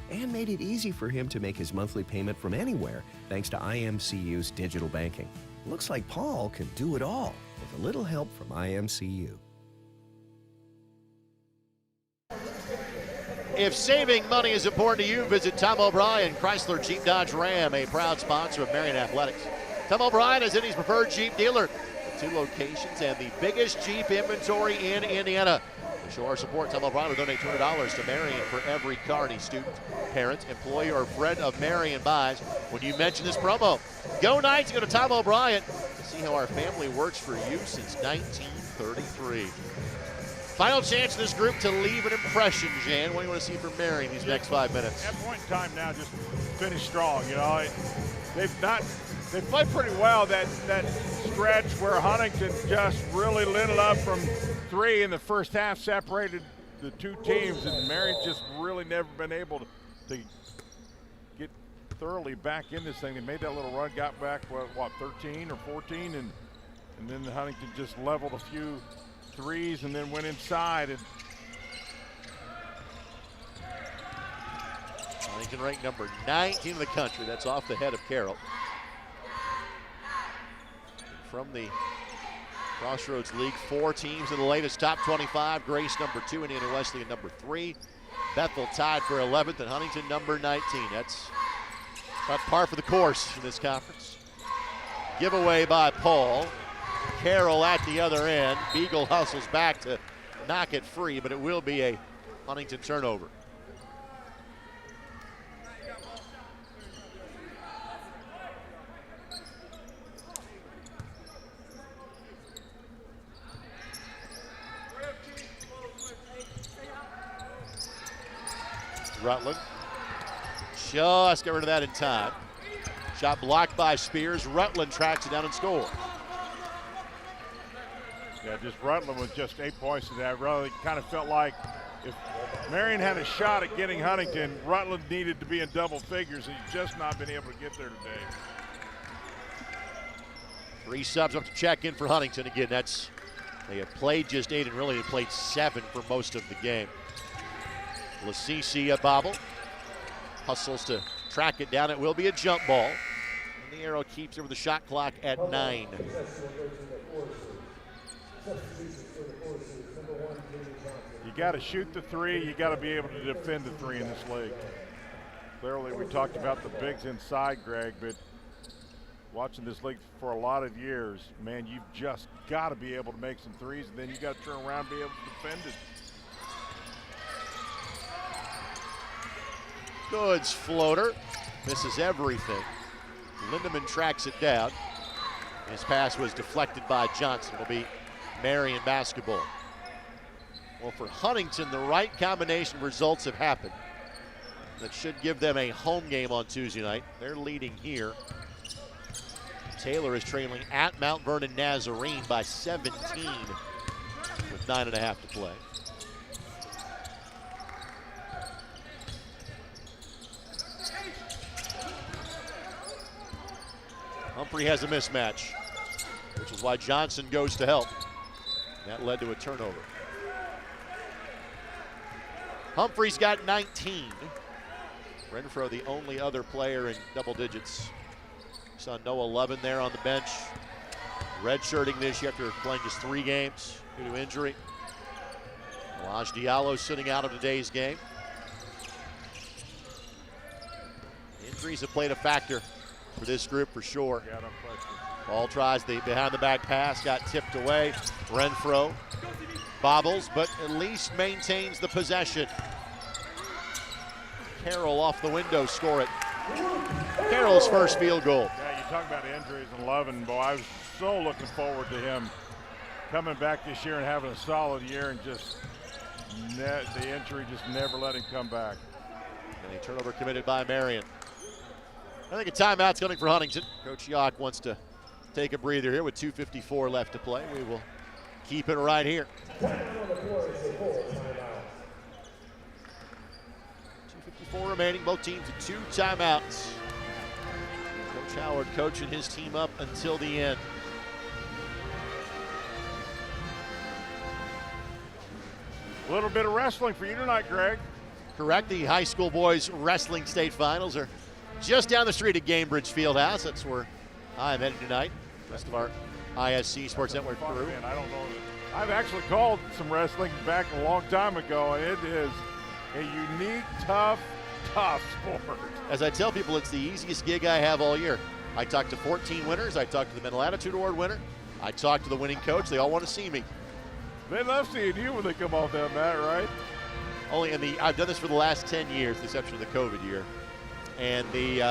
and made it easy for him to make his monthly payment from anywhere thanks to IMCU's digital banking. Looks like Paul can do it all with a little help from IMCU. If saving money is important to you, visit Tom O'Brien, Chrysler Jeep Dodge Ram, a proud sponsor of Marian Athletics. Tom O'Brien is Indy's preferred Jeep dealer with 2 locations and the biggest Jeep inventory in Indiana. To show our support, Tom O'Brien will donate $200 to Marian for every car any student, parent, employee, or friend of Marian buys when you mention this promo. Go Knights, go to Tom O'Brien. See how our family works for you since 1933. Final chance of this group to leave an impression, Jan. What do you want to see from Marian these next 5 minutes? At point in time now, just finish strong. You know, they played pretty well that stretch where Huntington just really lit it up from 3 in the first half, separated the 2 teams, and Marian's just really never been able to get thoroughly back in this thing. They made that little run, got back, what 13 or 14, and then Huntington just leveled a few threes and then went inside. And Huntington ranked number 19 in the country. That's off the head of Carroll. From the Crossroads League, 4 teams in the latest top 25. Grace number 2, Indiana Wesleyan number 3. Bethel tied for 11th, and Huntington number 19. That's about par for the course in this conference. Giveaway by Paul. Carroll at the other end. Beagle hustles back to knock it free, but it will be a Huntington turnover. Rutland just got rid of that in time. Shot blocked by Spears. Rutland tracks it down and scores. Yeah, just Rutland with just 8 points to that. Really kind of felt like if Marian had a shot at getting Huntington, Rutland needed to be in double figures, and he's just not been able to get there today. 3 subs up to check in for Huntington. Again, they have played just 8, and really they played 7 for most of the game. Lasisi a bobble. Hustles to track it down. It will be a jump ball. And the arrow keeps it with the shot clock at 9. You got to shoot the 3. You got to be able to defend the 3 in this league. Clearly, we talked about the bigs inside, Greg, but watching this league for a lot of years, man, you've just got to be able to make some 3s, and then you got to turn around and be able to defend it. Goods floater. Misses everything. Lindemann tracks it down. His pass was deflected by Johnson. It'll be Marian basketball. Well, for Huntington, the right combination of results have happened. That should give them a home game on Tuesday night. They're leading here. Taylor is trailing at Mount Vernon Nazarene by 17 with 9.5 to play. Humphrey has a mismatch, which is why Johnson goes to help. That led to a turnover. Humphrey's got 19. Renfro, the only other player in double digits. Saw Noah Lovin there on the bench. Redshirting this year after playing just 3 games due to injury. Elaj Diallo sitting out of today's game. Injuries have played a factor for this group for sure. Yeah, no question. Ball tries the behind the back pass, got tipped away. Renfro bobbles, but at least maintains the possession. Carroll off the window score it. Carroll's first field goal. Yeah, you talk about injuries and Lovin. Boy, I was so looking forward to him coming back this year and having a solid year, and just the injury just never let him come back. And a turnover committed by Marian. I think a timeout's coming for Huntington. Coach Yock wants to take a breather here with 2:54 left to play. We will keep it right here. 2:54 remaining, both teams with 2 timeouts. Coach Howard coaching his team up until the end. A little bit of wrestling for you tonight, Greg. Correct. The high school boys wrestling state finals are just down the street at Gamebridge Fieldhouse. That's where I'm headed tonight. The rest of our ISC Sports Network crew. Man, I don't know. I've actually called some wrestling back a long time ago, and it is a unique, tough sport. As I tell people, it's the easiest gig I have all year. I talk to 14 winners. I talk to the Mental Attitude Award winner. I talk to the winning coach. They all want to see me. They love seeing you when they come off that mat, right? I've done this for the last 10 years, with the exception of the COVID year. And the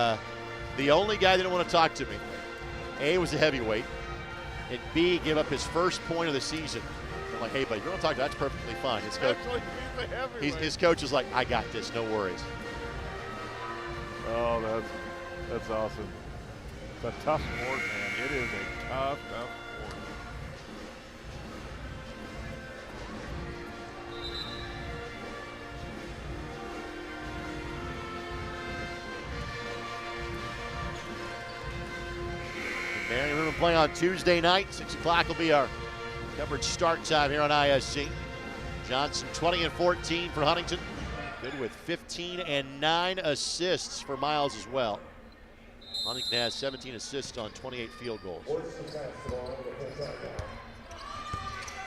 only guy that didn't want to talk to me, A, was a heavyweight, and B, gave up his first point of the season. I'm like, hey, buddy, you want to talk to that's perfectly fine. His coach is like, I got this, no worries. Oh, that's awesome. It's a tough sport, man. It is a tough sport. Marian will play on Tuesday night. 6 o'clock will be our coverage start time here on ISC. Johnson 20 and 14 for Huntington. Good with 15 and 9 assists for Miles as well. Huntington has 17 assists on 28 field goals.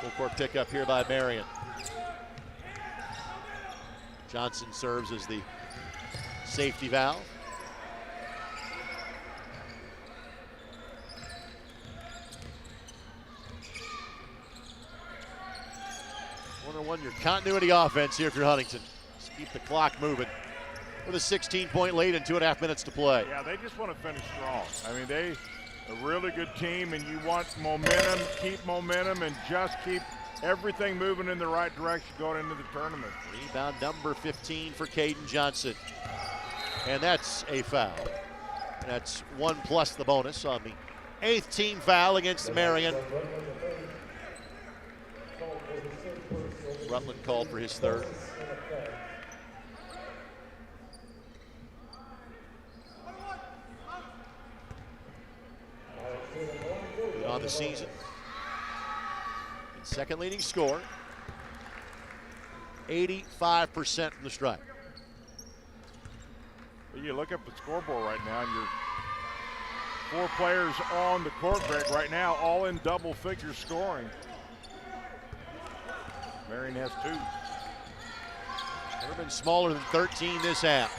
Full court pickup here by Marian. Johnson serves as the safety valve. One your continuity offense here for Huntington. Just keep the clock moving with a 16-point lead and 2.5 minutes to play. Yeah, they just want to finish strong. I mean, they a really good team, and you want momentum, keep momentum, and just keep everything moving in the right direction going into the tournament. Rebound number 15 for Caden Johnson. And that's a foul. And that's 1 plus the bonus on the 8th team foul against Marian. Rutland called for his 3rd. On the season. And second leading scorer. 85% from the stripe. You look up the scoreboard right now, and you're 4 players on the court, Greg, right now, all in double figure scoring. Marian has 2. Never been smaller than 13 this half.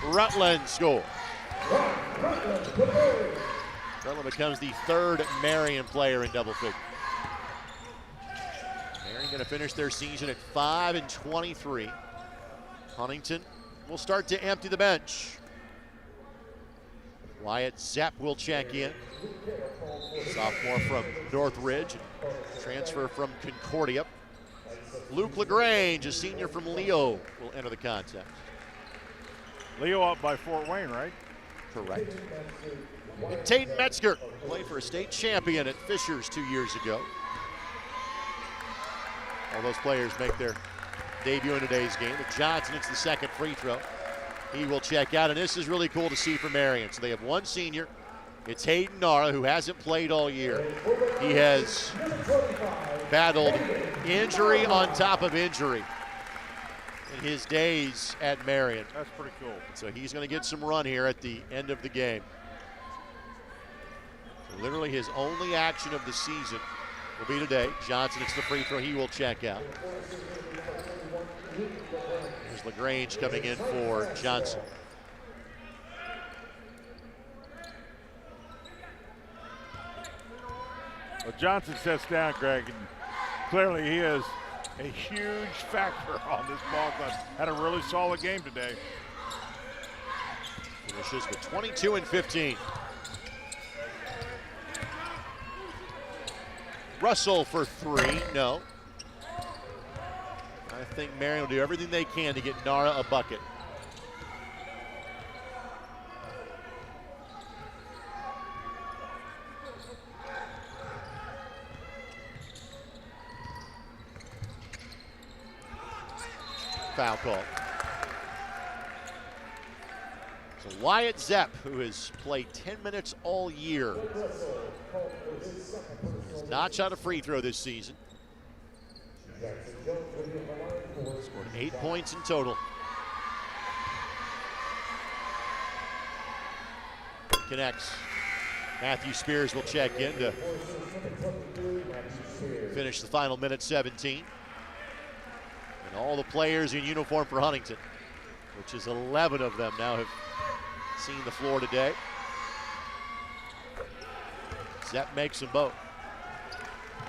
Rutland score. Rutland becomes the 3rd Marian player in double figures. Marian going to finish their season at 5 and 23. Huntington will start to empty the bench. Wyatt Zapp will check in. Sophomore from Northridge, transfer from Concordia. Luke LaGrange, a senior from Leo, will enter the contest. Leo up by Fort Wayne, right? Correct. And Tate Metzger played for a state champion at Fishers 2 years ago. All those players make their debut in today's game. But Johnson hits the 2nd free throw. He will check out, and this is really cool to see for Marian. So they have 1 senior. It's Hayden Nara, who hasn't played all year. He has battled injury on top of injury in his days at Marian. That's pretty cool. So he's going to get some run here at the end of the game. So literally his only action of the season will be today. Johnson hits the free throw. He will check out. Here's LaGrange coming in for Johnson. Well, Johnson sets down, Greg, and clearly he is a huge factor on this ball club. Had a really solid game today. Finishes with 22 and 15. Russell for three, no. I think Marian will do everything they can to get Nara a bucket. Foul call. So Wyatt Zepp, who has played 10 minutes all year, has not shot a free throw this season. Scored 8 points in total. Connects. Matthew Spears will check in to finish the final minute, 17. And all the players in uniform for Huntington, which is 11 of them now, have seen the floor today. Zepp makes them both.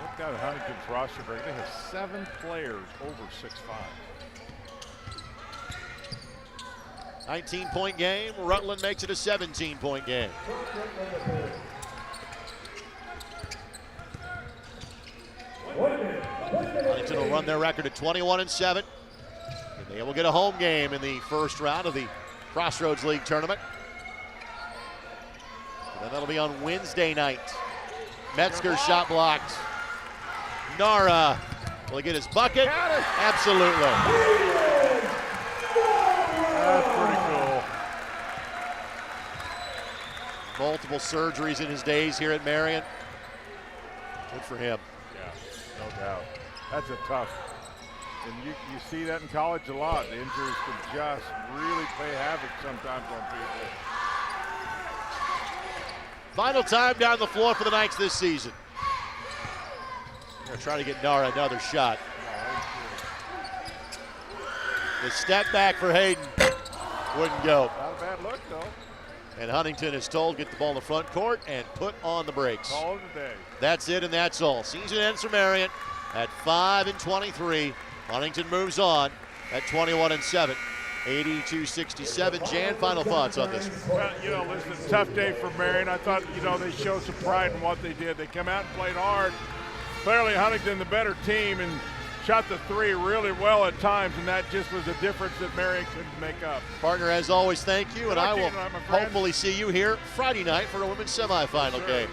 Look down at Huntington's roster break. They have 7 players over 6'5". 19-point game. Rutland makes it a 17-point game. Huntington will run their record at 21-7. And they will get a home game in the first round of the Crossroads League tournament. And then that'll be on Wednesday night. Metzger shot blocked. Nara, will he get his bucket? Absolutely. That's pretty cool. Multiple surgeries in his days here at Marian. Good for him. Yeah, no doubt. That's a tough. And you see that in college a lot. The injuries can just really play havoc sometimes on people. Final time down the floor for the Knights this season. They're trying to get Nara another shot. The step back for Hayden wouldn't go. Not a bad look, though. And Huntington is told, get the ball in the front court and put on the brakes. All of the day. That's it, and that's all. Season ends for Marian at 5-23. Huntington moves on at 21-7. 82-67. Jan, final thoughts on this one? Well, listen, tough day for Marian. I thought, they showed some pride in what they did. They come out and played hard. Clearly, Huntington, the better team, and shot the three really well at times, and that just was a difference that Marian couldn't make up. Partner, as always, thank you, and I will my friend. hopefully see you here Friday night for a women's semifinal game.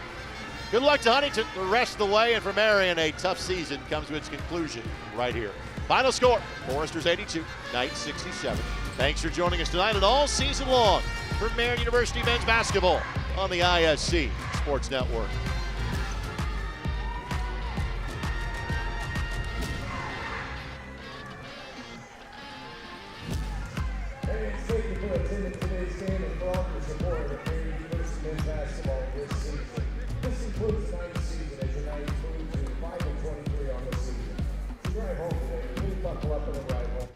Good luck to Huntington the rest of the way, and for Marian, a tough season comes to its conclusion right here. Final score, Foresters 82, Knights 67. Thanks for joining us tonight and all season long for Marian University men's basketball on the ISC Sports Network. Thank you for attending today's game and for all your support of Marian University men's basketball this season. This includes the ninth season as your Knights move to 5-23 on the season. To drive home today, please buckle up and arrive home.